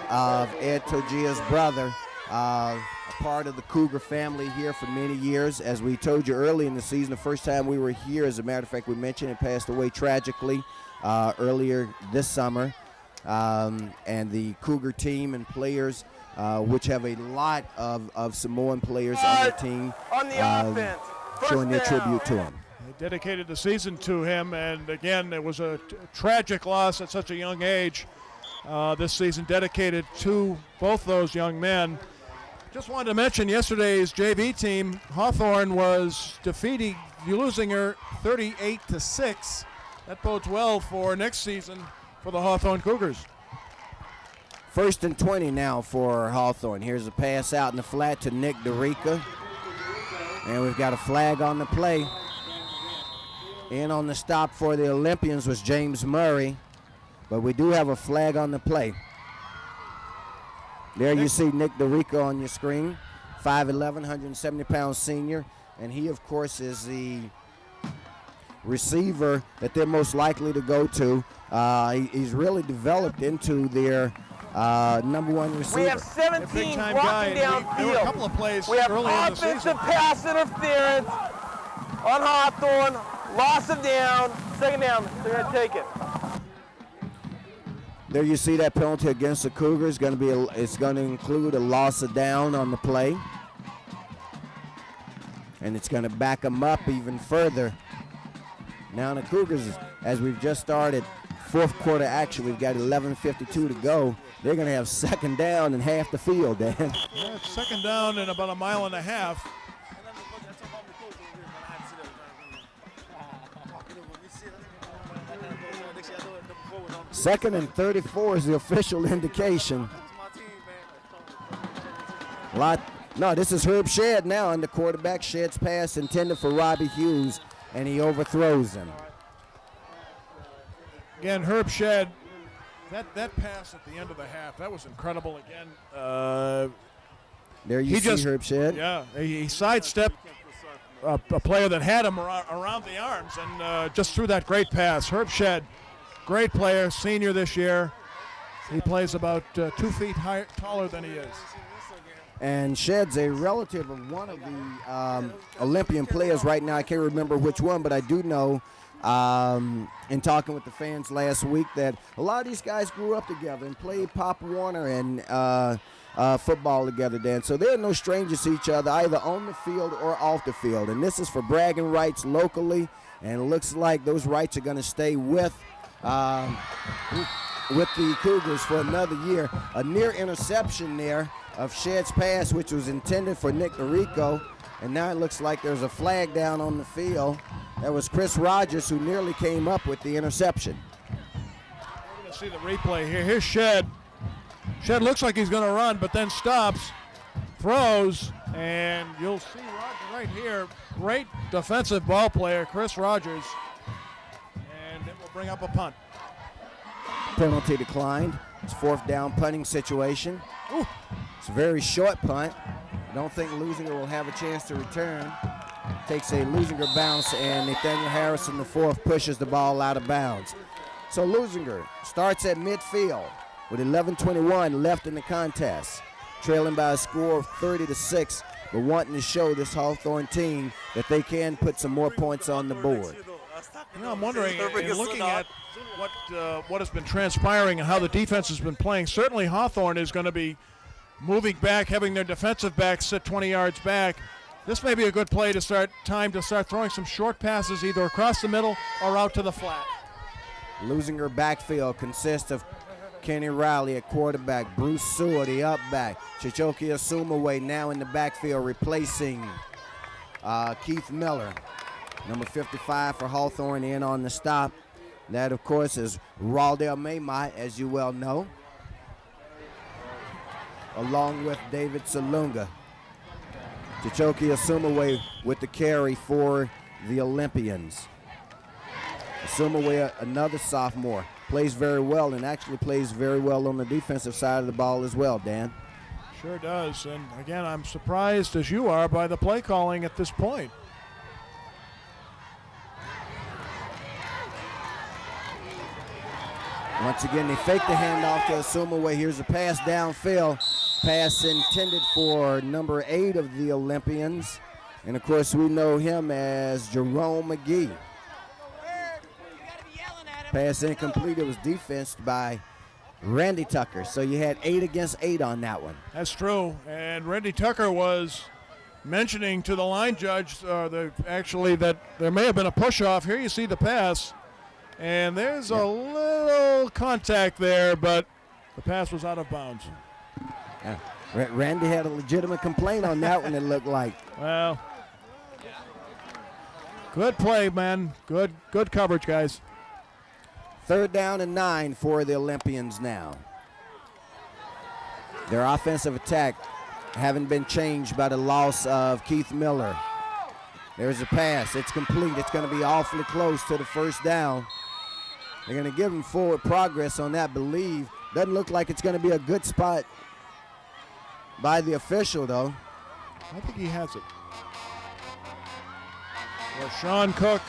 of Ed Togia's brother, a part of the Cougar family here for many years. As we told you early in the season, the first time we were here, as a matter of fact, we mentioned it passed away tragically earlier this summer. And the Cougar team and players, which have a lot of Samoan players on the team, On the offense. showing their tribute to him. They dedicated the season to him, and again, it was a tragic loss at such a young age. This season dedicated to both those young men. Just wanted to mention yesterday's JV team, Hawthorne was defeating Leuzinger 38-6. That bodes well for next season for the Hawthorne Cougars. 1st and 20 now for Hawthorne. Here's a pass out in the flat to Nick DeRica. And we've got a flag on the play. In on the stop for the Olympians was James Murray. But we do have a flag on the play. There you see Nick DeRica on your screen. 5'11", 170-pound senior. And he, of course, is the receiver that they're most likely to go to. He's really developed into their #1 receiver. We have 17 Big time walking guy. downfield. There were a couple of plays We have early in the offensive season. pass interference on Hawthorne. Loss of down. 2nd down. They're going to take it. There you see that penalty against the Cougars. It's going to include a loss of down on the play. And it's going to back them up even further. Now the Cougars, as we've just started 4th quarter action, we've got 11:52 to go. They're going to have 2nd down and half the field, Dan. Yeah, it's 2nd down and about a mile and a half. 2nd and 34 is the official indication. No, this is Herb Shedd now, and the quarterback. Shedd's pass intended for Robbie Hughes, and he overthrows him. Again, Herb Shedd, that pass at the end of the half, that was incredible again. There you see Herb Shedd. Yeah, he sidestepped a player that had him around the arms and just threw that great pass. Herb Shedd, great player, senior this year. He plays about 2 feet taller than he is. And Shedd's a relative of one of the Olympian players right now. I can't remember which one, but I do know in talking with the fans last week that a lot of these guys grew up together and played Pop Warner and football together, Dan. So they're no strangers to each other, either on the field or off the field. And this is for bragging rights locally, and it looks like those rights are going to stay with the Cougars for another year. A near interception there of Shedd's pass, which was intended for Nick DeRico, and now it looks like there's a flag down on the field. That was Chris Rogers who nearly came up with the interception. We're going to see the replay here. Here's Shedd. Shedd looks like he's going to run, but then stops, throws, and you'll see Rogers right here. Great defensive ball player, Chris Rogers, and it will bring up a punt. Penalty declined. It's 4th down punting situation. Ooh. It's a very short punt. I don't think Leuzinger will have a chance to return. Takes a Leuzinger bounce, and Nathaniel Harrison, the 4th, pushes the ball out of bounds. So Leuzinger starts at midfield with 11:21 left in the contest, trailing by a score of 30-6, but wanting to show this Hawthorne team that they can put some more points on the board. You know, I'm wondering, in looking at what has been transpiring and how the defense has been playing, certainly Hawthorne is going to be moving back, having their defensive backs sit 20 yards back. This may be a good play to start throwing some short passes either across the middle or out to the flat. Leuzinger backfield consists of Kenny Riley at quarterback, Bruce Sewell, the up back, Chichoki Asumaway now in the backfield replacing Keith Miller. Number 55 for Hawthorne in on the stop. That, of course, is Lawndale Maymai, as you well know, along with David Salunga. Chichoki Asumaway with the carry for the Olympians. Asumaway, another sophomore, plays very well and actually plays very well on the defensive side of the ball as well, Dan. Sure does. And, again, I'm surprised, as you are, by the play calling at this point. Once again, they fake the handoff to Asumaway. Here's a pass downfield. Pass intended for number 8 of the Olympians. And, of course, we know him as Jerome McGee. Pass incomplete. It was defensed by Randy Tucker. So you had 8 against 8 on that one. That's true. And Randy Tucker was mentioning to the line judge that there may have been a push-off. Here you see the pass. And there's a little contact there, but the pass was out of bounds. Yeah. Randy had a legitimate complaint on that one, it looked like. Well, good play, man. Good coverage, guys. 3rd down and 9 for the Olympians now. Their offensive attack having been changed by the loss of Keith Miller. There's a pass. It's complete. It's going to be awfully close to the first down. They're going to give him forward progress on that, believe. Doesn't look like it's going to be a good spot by the official, though. I think he has it. Well, Sean Cook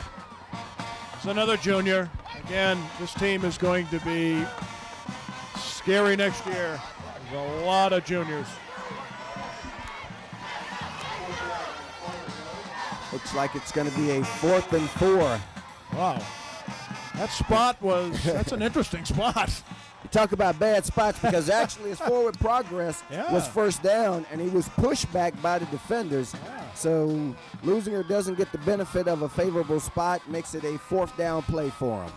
is another junior. Again, this team is going to be scary next year. There's a lot of juniors. Looks like it's going to be a 4th and 4. Wow. That spot that's an interesting spot. You talk about bad spots because actually his forward progress was first down and he was pushed back by the defenders. Yeah. So Leuzinger doesn't get the benefit of a favorable spot, makes it a 4th down play for him.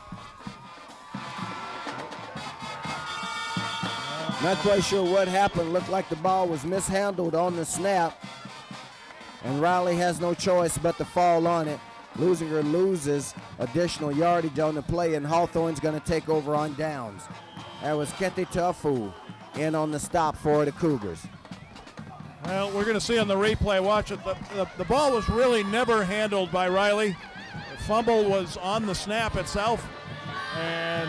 Not quite sure what happened. Looked like the ball was mishandled on the snap. And Riley has no choice but to fall on it. Leuzinger loses additional yardage on the play, and Hawthorne's going to take over on downs. That was Kete Tafu in on the stop for the Cougars. Well, we're going to see on the replay. Watch it. The ball was really never handled by Riley. The fumble was on the snap itself. And,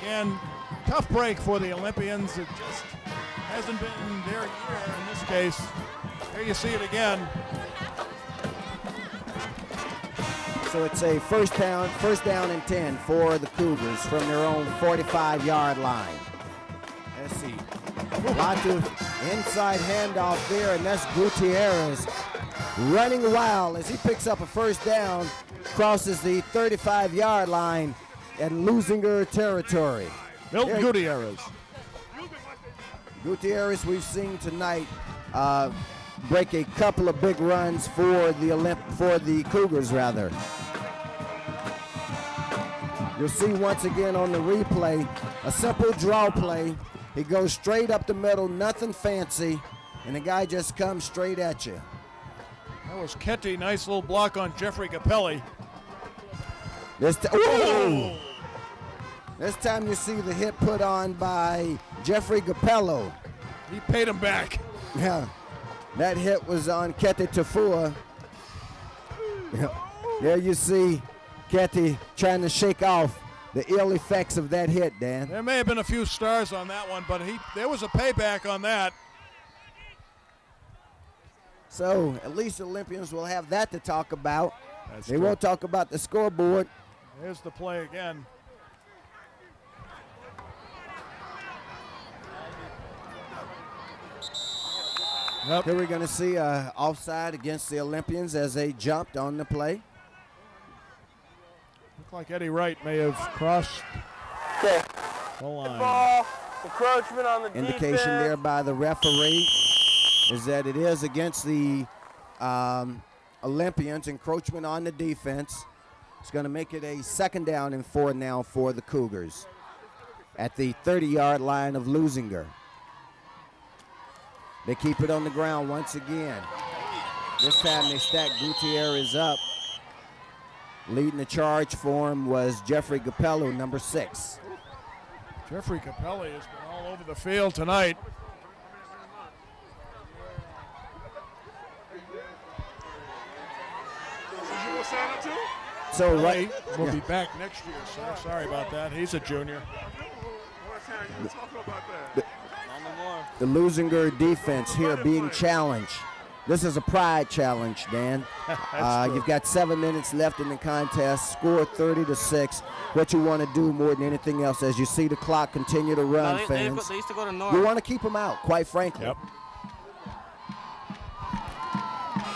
again, tough break for the Olympians. It just hasn't been their year in this case. Here you see it again. So it's a first down and 10 for the Cougars from their own 45-yard line. Let's see. Lots of inside handoff there, and that's Gutierrez running wild as he picks up a first down, crosses the 35-yard line at Leuzinger territory. Milton Gutierrez. Gutierrez, we've seen tonight break a couple of big runs for the Cougars, rather. You'll see once again on the replay a simple draw play. He goes straight up the middle, nothing fancy, and the guy just comes straight at you. That was Ketty. Nice little block on Jeffrey Capelli. This time you see the hit put on by Jeffrey Capello. He paid him back. Yeah, that hit was on Kete Tafua. There you see Ketty trying to shake off the ill effects of that hit, Dan. There may have been a few stars on that one, but there was a payback on that. So at least the Olympians will have that to talk about. That's they true. won't talk about the scoreboard. Here's the play again. Yep. Here we're going to see offside against the Olympians as they jumped on the play. Looked like Eddie Wright may have crossed Okay. the line. Ball. Encroachment on the Indication defense. there by the referee is that it is against the Olympians. Encroachment on the defense. It's going to make it a 2nd down and 4 now for the Cougars at the 30-yard line of Leuzinger. They keep it on the ground once again. This time they stack Gutierrez up. Leading the charge for him was Jeffrey Capello, number 6. Jeffrey Capelli has been all over the field tonight. So Capelli right, will be back next year, so sorry about that. He's a junior. the Leuzinger defense here being challenged. This is a pride challenge, Dan. You've got 7 minutes left in the contest. Score 30-6. What you want to do more than anything else, as you see the clock continue to run, fans, They used to go to North. you want to keep them out, quite frankly. Yep.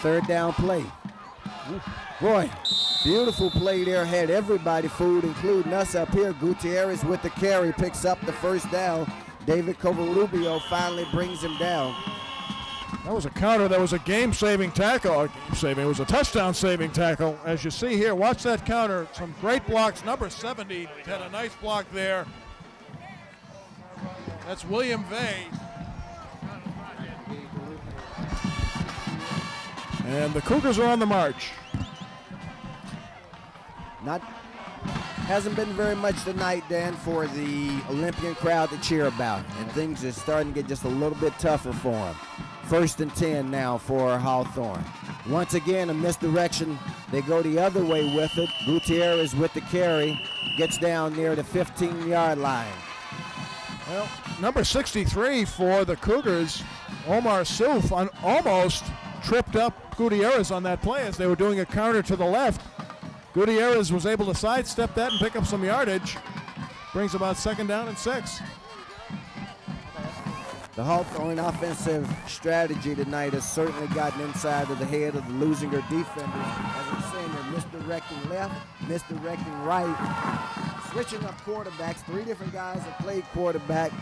3rd down play. Boy, beautiful play there. Had everybody fooled, including us up here. Gutierrez with the carry picks up the 1st down. David Covarubio finally brings him down. That was a counter. That was a game-saving tackle. It was a touchdown-saving tackle. As you see here, watch that counter. Some great blocks. Number 70 had a nice block there. That's William Vay. And the Cougars are on the march. Hasn't been very much tonight, Dan, for the Olympian crowd to cheer about, and things are starting to get just a little bit tougher for them. 1st and 10 now for Hawthorne. Once again, a misdirection. They go the other way with it. Gutierrez with the carry gets down near the 15-yard line. Well, number 63 for the Cougars, Omar Souf, almost tripped up Gutierrez on that play as they were doing a counter to the left. Gutierrez was able to sidestep that and pick up some yardage. Brings about 2nd down and 6. The Hawthorne offensive strategy tonight has certainly gotten inside of the head of the Leuzinger defenders. As I'm saying, they're misdirecting left, misdirecting right, switching up quarterbacks. 3 different guys have played quarterback.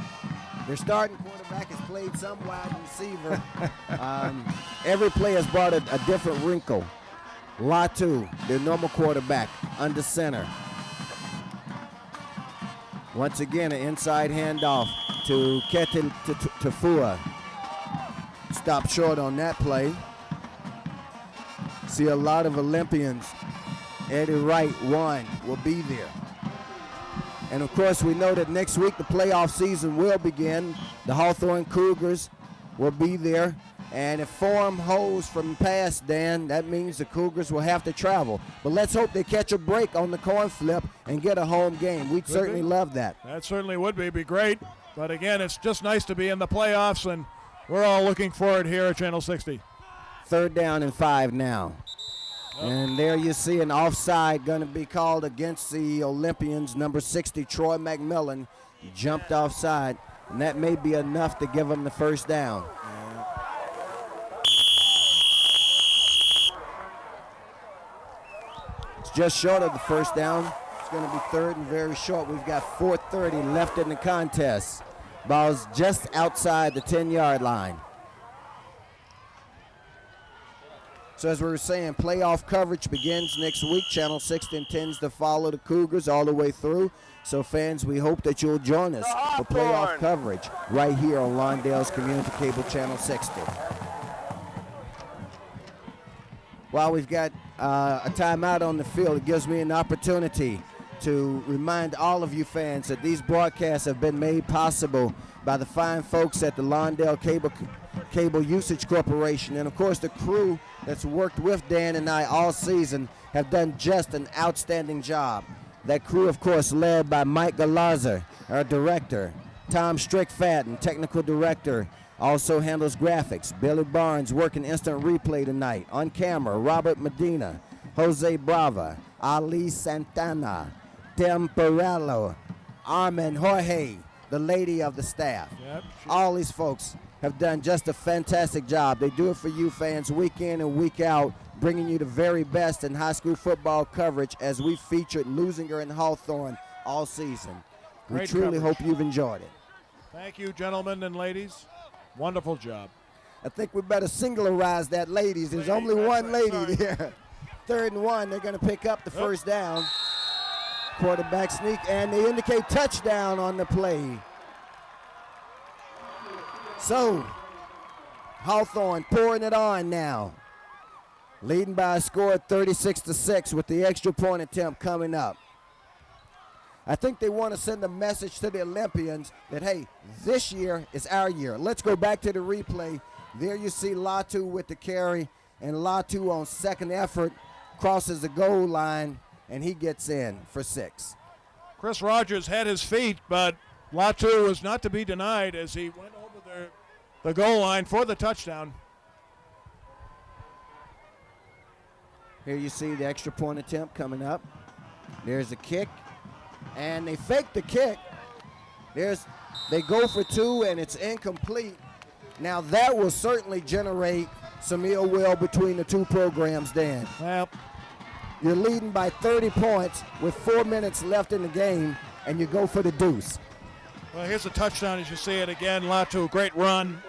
Their starting quarterback has played some wide receiver. Every play has brought a different wrinkle. Latu, their normal quarterback, under center. Once again, an inside handoff to Ketil Tafua. Stopped short on that play. See a lot of Olympians. Eddie Wright, 1, will be there. And of course, we know that next week the playoff season will begin. The Hawthorne Cougars will be there. And if form holds from past, Dan, that means the Cougars will have to travel. But let's hope they catch a break on the coin flip and get a home game. We'd certainly love that. That certainly would be great. But again, it's just nice to be in the playoffs, and we're all looking forward here at Channel 60. 3rd down and 5 now. And there you see an offside going to be called against the Olympians. Number 60, Troy McMillan, jumped offside. And that may be enough to give them the 1st down. Just short of the 1st down. It's going to be 3rd and very short. We've got 4:30 left in the contest. Ball's just outside the 10-yard line. So as we were saying, playoff coverage begins next week. Channel 60 intends to follow the Cougars all the way through. So fans, we hope that you'll join us for playoff coverage right here on Lawndale's Community Cable Channel 60. While we've got a timeout on the field, it gives me an opportunity to remind all of you fans that these broadcasts have been made possible by the fine folks at the Lawndale Cable Usage Corporation. And of course, the crew that's worked with Dan and I all season have done just an outstanding job. That crew, of course, led by Mike Galazar, our director. Tom Strickfatten, technical director, also handles graphics. Billy Barnes working instant replay tonight. On camera, Robert Medina, Jose Brava, Ali Santana, Tim Perello, Armin Jorge, the lady of the staff. Yep. All these folks have done just a fantastic job. They do it for you fans week in and week out, bringing you the very best in high school football coverage as we featured Leuzinger and Hawthorne all season. We Great truly coverage. hope you've enjoyed it. Thank you, gentlemen and ladies. Wonderful job. I think we better singularize that, ladies. There's Ladies, only that's one right, lady sorry. there. 3rd and 1, they're going to pick up the first down. Quarterback sneak, and they indicate touchdown on the play. So, Hawthorne pouring it on now. Leading by a score of 36-6 with the extra point attempt coming up. I think they want to send a message to the Olympians that, hey, this year is our year. Let's go back to the replay. There you see Latu with the carry, and Latu on second effort crosses the goal line, and he gets in for 6. Chris Rogers had his feet, but Latu was not to be denied as he went over the goal line for the touchdown. Here you see the extra point attempt coming up. There's a kick, and they fake the kick. They go for 2, and it's incomplete. Now that will certainly generate some ill will between the two programs, Dan. Well, You're leading by 30 points with 4 minutes left in the game, and you go for the deuce. well, here's a touchdown as you see it again. Latu, great run.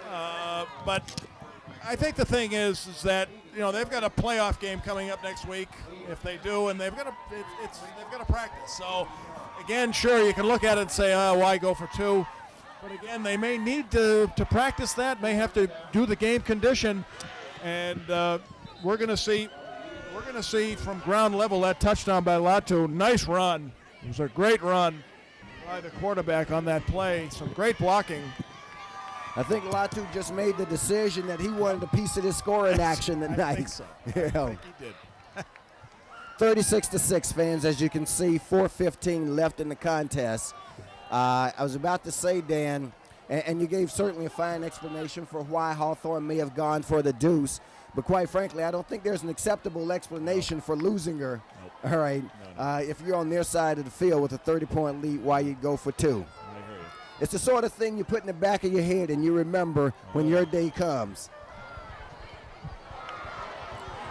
But I think the thing is that they've got a playoff game coming up next week. If they do, and they've got to practice. So again, sure, you can look at it and say, why go for 2? But again, they may need to practice that. May have to do the game condition, and we're going to see. We're going to see from ground level that touchdown by Latu. Nice run. It was a great run by the quarterback on that play. Some great blocking. I think Latu just made the decision that he wanted a piece of this scoring action tonight. I think so. I think he did. 36-6, fans, as you can see, 4:15 left in the contest. I was about to say, Dan, and you gave certainly a fine explanation for why Hawthorne may have gone for the deuce, but quite frankly, I don't think there's an acceptable explanation for Leuzinger. Nope. All right, if you're on their side of the field with a 30-point lead, why you'd go for 2. I hear you. It's the sort of thing you put in the back of your head and you remember when your day comes.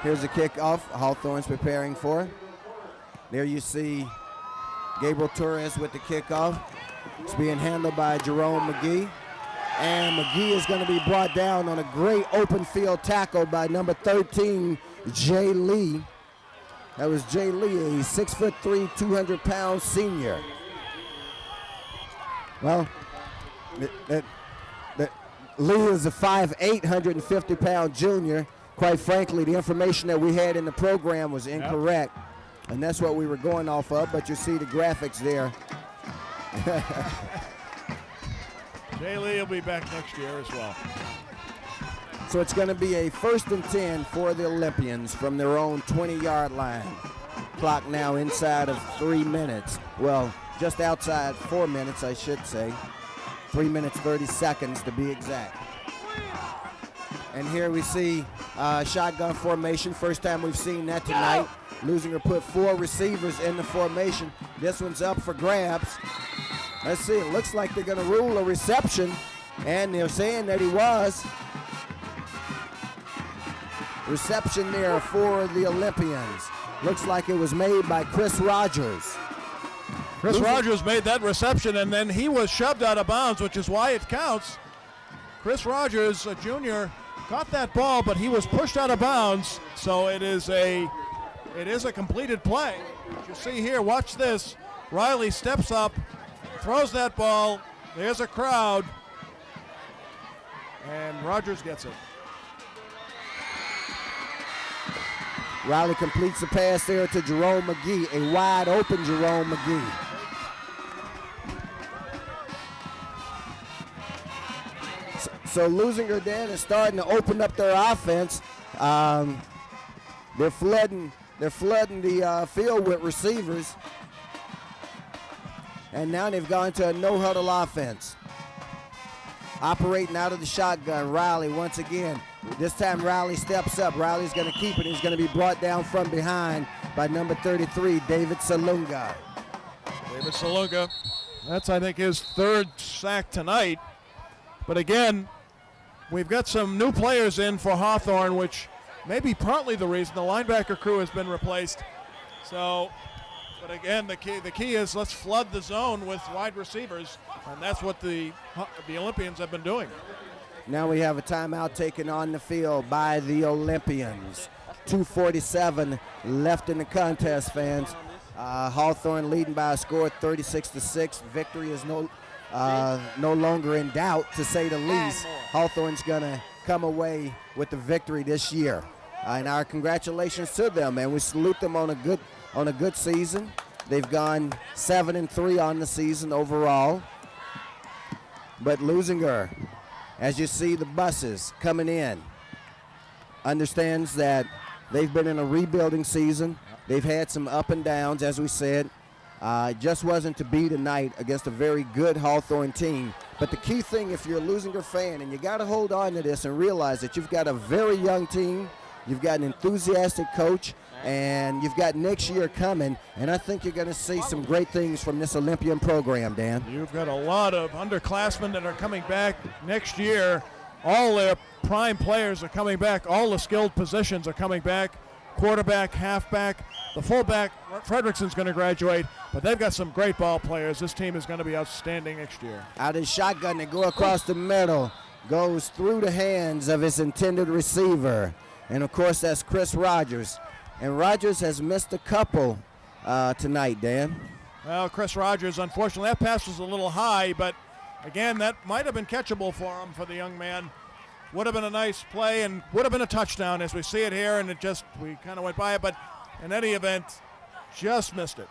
Here's a kickoff Hawthorne's preparing for. There you see Gabriel Torres with the kickoff. It's being handled by Jerome McGee. And McGee is going to be brought down on a great open field tackle by number 13, Jay Lee. That was Jay Lee, a 6'3", 200-pound senior. Well, Lee is a 5'8", 150-pound junior. Quite frankly, the information that we had in the program was incorrect, and that's what we were going off of, but you see the graphics there. Jay Lee will be back next year as well. So it's going to be a 1st and 10 for the Olympians from their own 20-yard line. Clock now inside of 3 minutes. Well, just outside 4 minutes, I should say. 3 minutes, 30 seconds to be exact. And here we see shotgun formation. First time we've seen that tonight. Leuzinger put 4 receivers in the formation. This one's up for grabs. Let's see, it looks like they're going to rule a reception, and they're saying that he was. Reception there for the Olympians. Looks like it was made by Chris Rogers. Chris Rogers made that reception, and then he was shoved out of bounds, which is why it counts. Chris Rogers, a junior, caught that ball, but he was pushed out of bounds, so it is a completed play. As you see here, watch this. Riley steps up, throws that ball. There's a crowd, and Rogers gets it. Riley completes the pass there to Jerome McGee, a wide open Jerome McGee. So Leuzinger, Dan, is starting to open up their offense. They're flooding the field with receivers. And now they've gone to a no-huddle offense. Operating out of the shotgun, Riley once again. This time Riley steps up. Riley's going to keep it. He's going to be brought down from behind by number 33, David Salunga. David Salunga, that's I think his 3rd sack tonight. But again, we've got some new players in for Hawthorne, which may be partly the reason the linebacker crew has been replaced. So, but again, the key is let's flood the zone with wide receivers, and that's what the Olympians have been doing. Now we have a timeout taken on the field by the Olympians. 2:47 left in the contest, fans. Hawthorne leading by a score of 36-6. Victory is no longer in doubt, to say the least. Hawthorne's gonna come away with the victory this year, and our congratulations to them, and we salute them on a good season. They've gone 7-3 on the season overall. But Leuzinger, as you see the buses coming in, understands that they've been in a rebuilding season. They've had some up and downs, as we said. It just wasn't to be tonight against a very good Hawthorne team. But the key thing, if you're a Leuzinger fan, and you got to hold on to this and realize that you've got a very young team, you've got an enthusiastic coach, and you've got next year coming, and I think you're going to see some great things from this Olympian program, Dan. You've got a lot of underclassmen that are coming back next year. All their prime players are coming back. All the skilled positions are coming back. Quarterback, halfback, the fullback, Fredrickson's going to graduate, but they've got some great ball players. This team is going to be outstanding next year. Out of shotgun, they go across the middle, goes through the hands of his intended receiver, and of course that's Chris Rogers. And Rogers has missed a couple tonight, Dan. Well, Chris Rogers, unfortunately, that pass was a little high, but again, that might have been catchable for him, for the young man. Would have been a nice play and would have been a touchdown as we see it here, and we kind of went by it, but in any event, just missed it.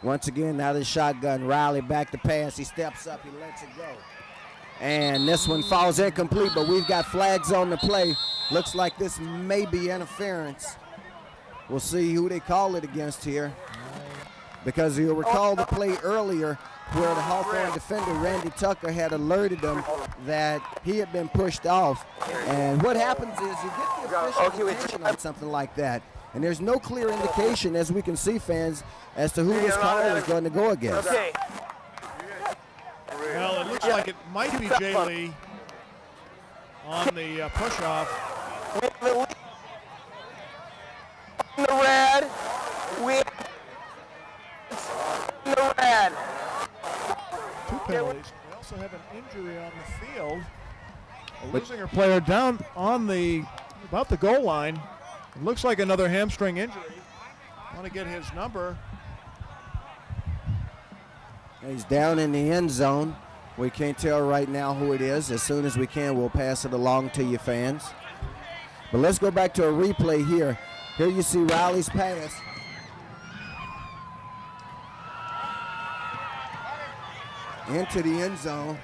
Once again, out of the shotgun, Riley back to pass. He steps up, he lets it go. And this one falls incomplete, but we've got flags on the play. Looks like this may be interference. We'll see who they call it against here, because you'll recall the play earlier where the Hawthorne defender, Randy Tucker, had alerted them that he had been pushed off. And what happens is you get the official attention on something like that, and there's no clear indication, as we can see, fans, as to who this call is going to go against. Okay. Well, it looks like it might be Jay Lee on the push-off. In the red. In the red. Two penalties. We also have an injury on the field. A Leuzinger player down on about the goal line. It looks like another hamstring injury. I want to get his number. He's down in the end zone. We can't tell right now who it is. As soon as we can, we'll pass it along to you fans. But let's go back to a replay here. Here you see Riley's pass. Into the end zone.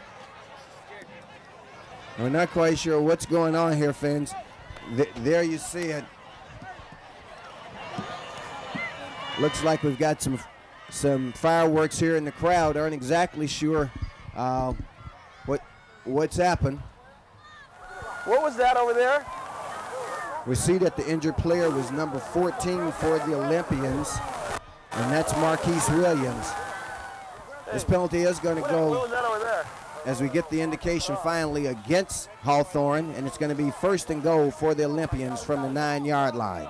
We're not quite sure what's going on here, fans. There you see it. Looks like we've got some fireworks here in the crowd. Aren't exactly sure what's happened. What was that over there? We see that the injured player was number 14 for the Olympians, and that's Marquise Williams. This penalty is going to What go, was that over there? as we get the indication finally, against Hawthorne, and it's going to be first and goal for the Olympians from the 9-yard line.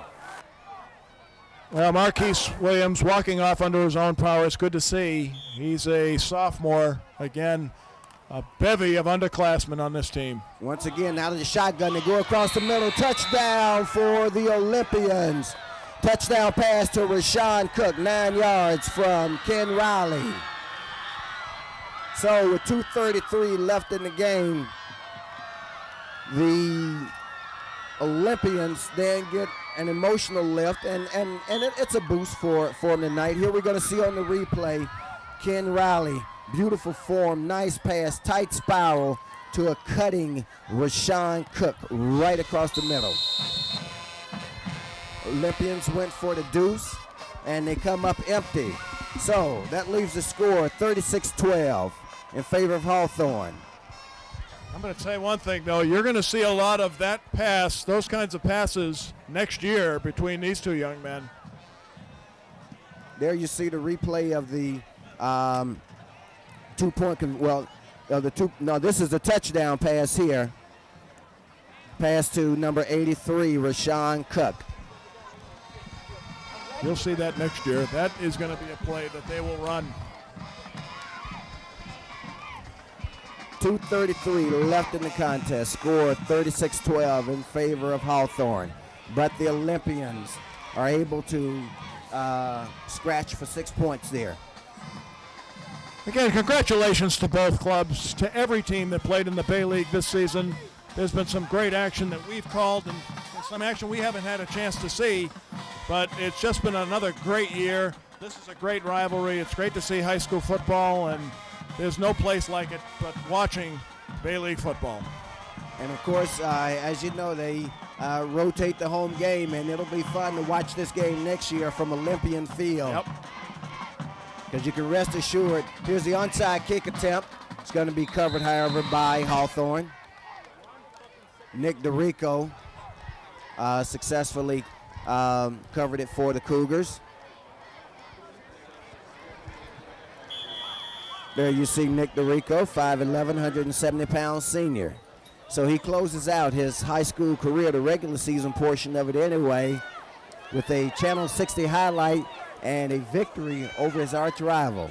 Well, Marquise Williams walking off under his own power. It's good to see. He's a sophomore. Again, a bevy of underclassmen on this team. Once again, out of the shotgun, they go across the middle. Touchdown for the Olympians. Touchdown pass to Rashawn Cook, 9 yards from Ken Riley. So with 2:33 left in the game, the Olympians then get an emotional lift, and it's a boost for them tonight. Here we're going to see on the replay, Ken Riley, beautiful form, nice pass, tight spiral to a cutting Rashawn Cook right across the middle. Olympians went for the deuce, and they come up empty. So that leaves the score 36-12 in favor of Hawthorne. I'm going to tell you one thing, though. You're going to see a lot of that pass, those kinds of passes, next year between these two young men. There you see the replay of the this is the touchdown pass here. Pass to number 83, Rashawn Cook. You'll see that next year. That is going to be a play that they will run. 2:33 left in the contest. Score 36-12 in favor of Hawthorne. But the Olympians are able to scratch for 6 points there. Again, congratulations to both clubs, to every team that played in the Bay League this season. There's been some great action that we've called and some action we haven't had a chance to see, but it's just been another great year. This is a great rivalry. It's great to see high school football, and there's no place like it but watching Bay League football. And of course, as you know, they rotate the home game, and it'll be fun to watch this game next year from Olympian Field. Yep. Because you can rest assured, here's the onside kick attempt. It's going to be covered, however, by Hawthorne. Nick DeRico successfully covered it for the Cougars. There you see Nick DeRico, 5'11", 170-pound senior. So he closes out his high school career, the regular season portion of it anyway, with a Channel 60 highlight and a victory over his arch rival.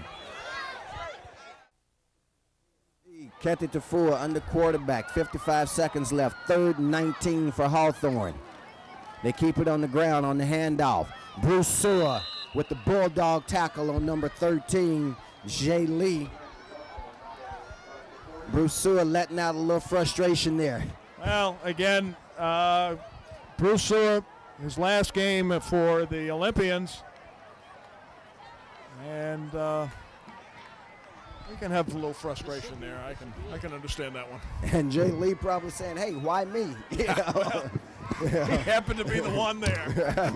Kete Tafua under quarterback, 55 seconds left, 3rd and 19 for Hawthorne. They keep it on the ground on the handoff. Bruce Sewer with the bulldog tackle on number 13, Jay Lee. Bruce Sewer letting out a little frustration there. Well, again, Bruce Sewer, his last game for the Olympians, and we can have a little frustration there. I can understand that one. And Jay Lee probably saying, "Hey, why me?" He happened to be the one there.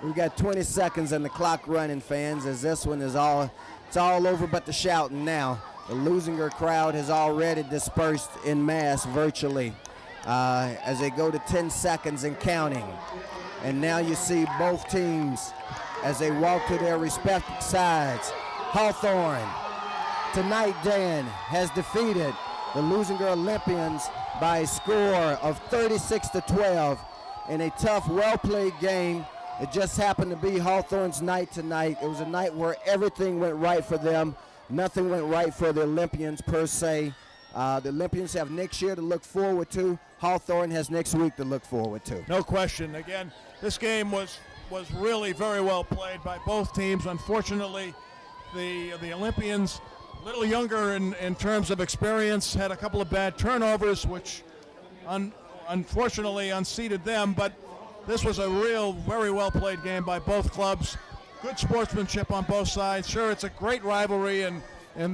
We got 20 seconds and the clock running, fans, as this one is all over but the shouting now. The Leuzinger crowd has already dispersed en masse virtually as they go to 10 seconds and counting. And now you see both teams as they walk to their respective sides. Hawthorne, tonight, Dan, has defeated the Leuzinger Olympians by a score of 36-12 in a tough, well-played game. It just happened to be Hawthorne's night tonight. It was a night where everything went right for them. Nothing went right for the Olympians per se. The Olympians have next year to look forward to. Hawthorne has next week to look forward to. No question. Again, this game was really very well played by both teams. Unfortunately, the Olympians, a little younger in terms of experience, had a couple of bad turnovers, which unfortunately unseated them. But this was a real, very well played game by both clubs. Good sportsmanship on both sides. Sure, it's a great rivalry, and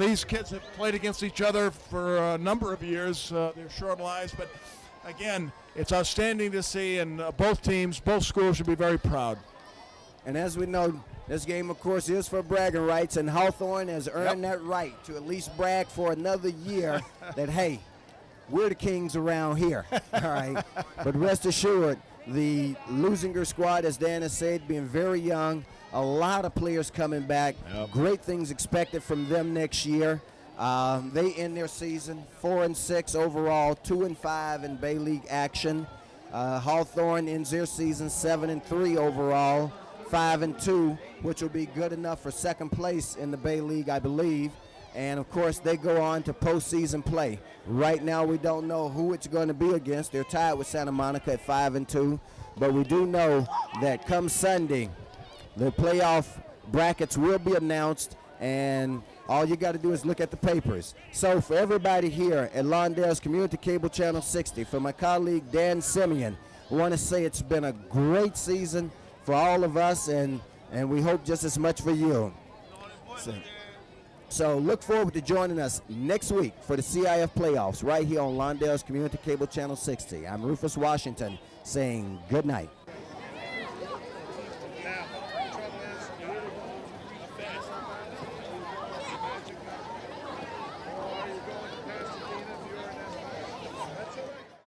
these kids have played against each other for a number of years, their short lives. But again, it's outstanding to see, and both teams, both schools should be very proud. And as we know, this game, of course, is for bragging rights, and Hawthorne has earned that right to at least brag for another year that, hey, we're the kings around here. All right. But rest assured, the Leuzinger squad, as Dan has said, being very young, a lot of players coming back. Yep. Great things expected from them next year. They end their season 4-6 overall, 2-5 in Bay League action. Hawthorne ends their season 7-3 overall, 5-2, which will be good enough for second place in the Bay League, I believe. And of course, they go on to postseason play. Right now, we don't know who it's going to be against. They're tied with Santa Monica at 5-2, but we do know that come Sunday, the playoff brackets will be announced, and all you got to do is look at the papers. So for everybody here at Lawndale's Community Cable Channel 60, for my colleague Dan Simeon, I want to say it's been a great season for all of us, and we hope just as much for you. So look forward to joining us next week for the CIF playoffs right here on Lawndale's Community Cable Channel 60. I'm Rufus Washington saying good night.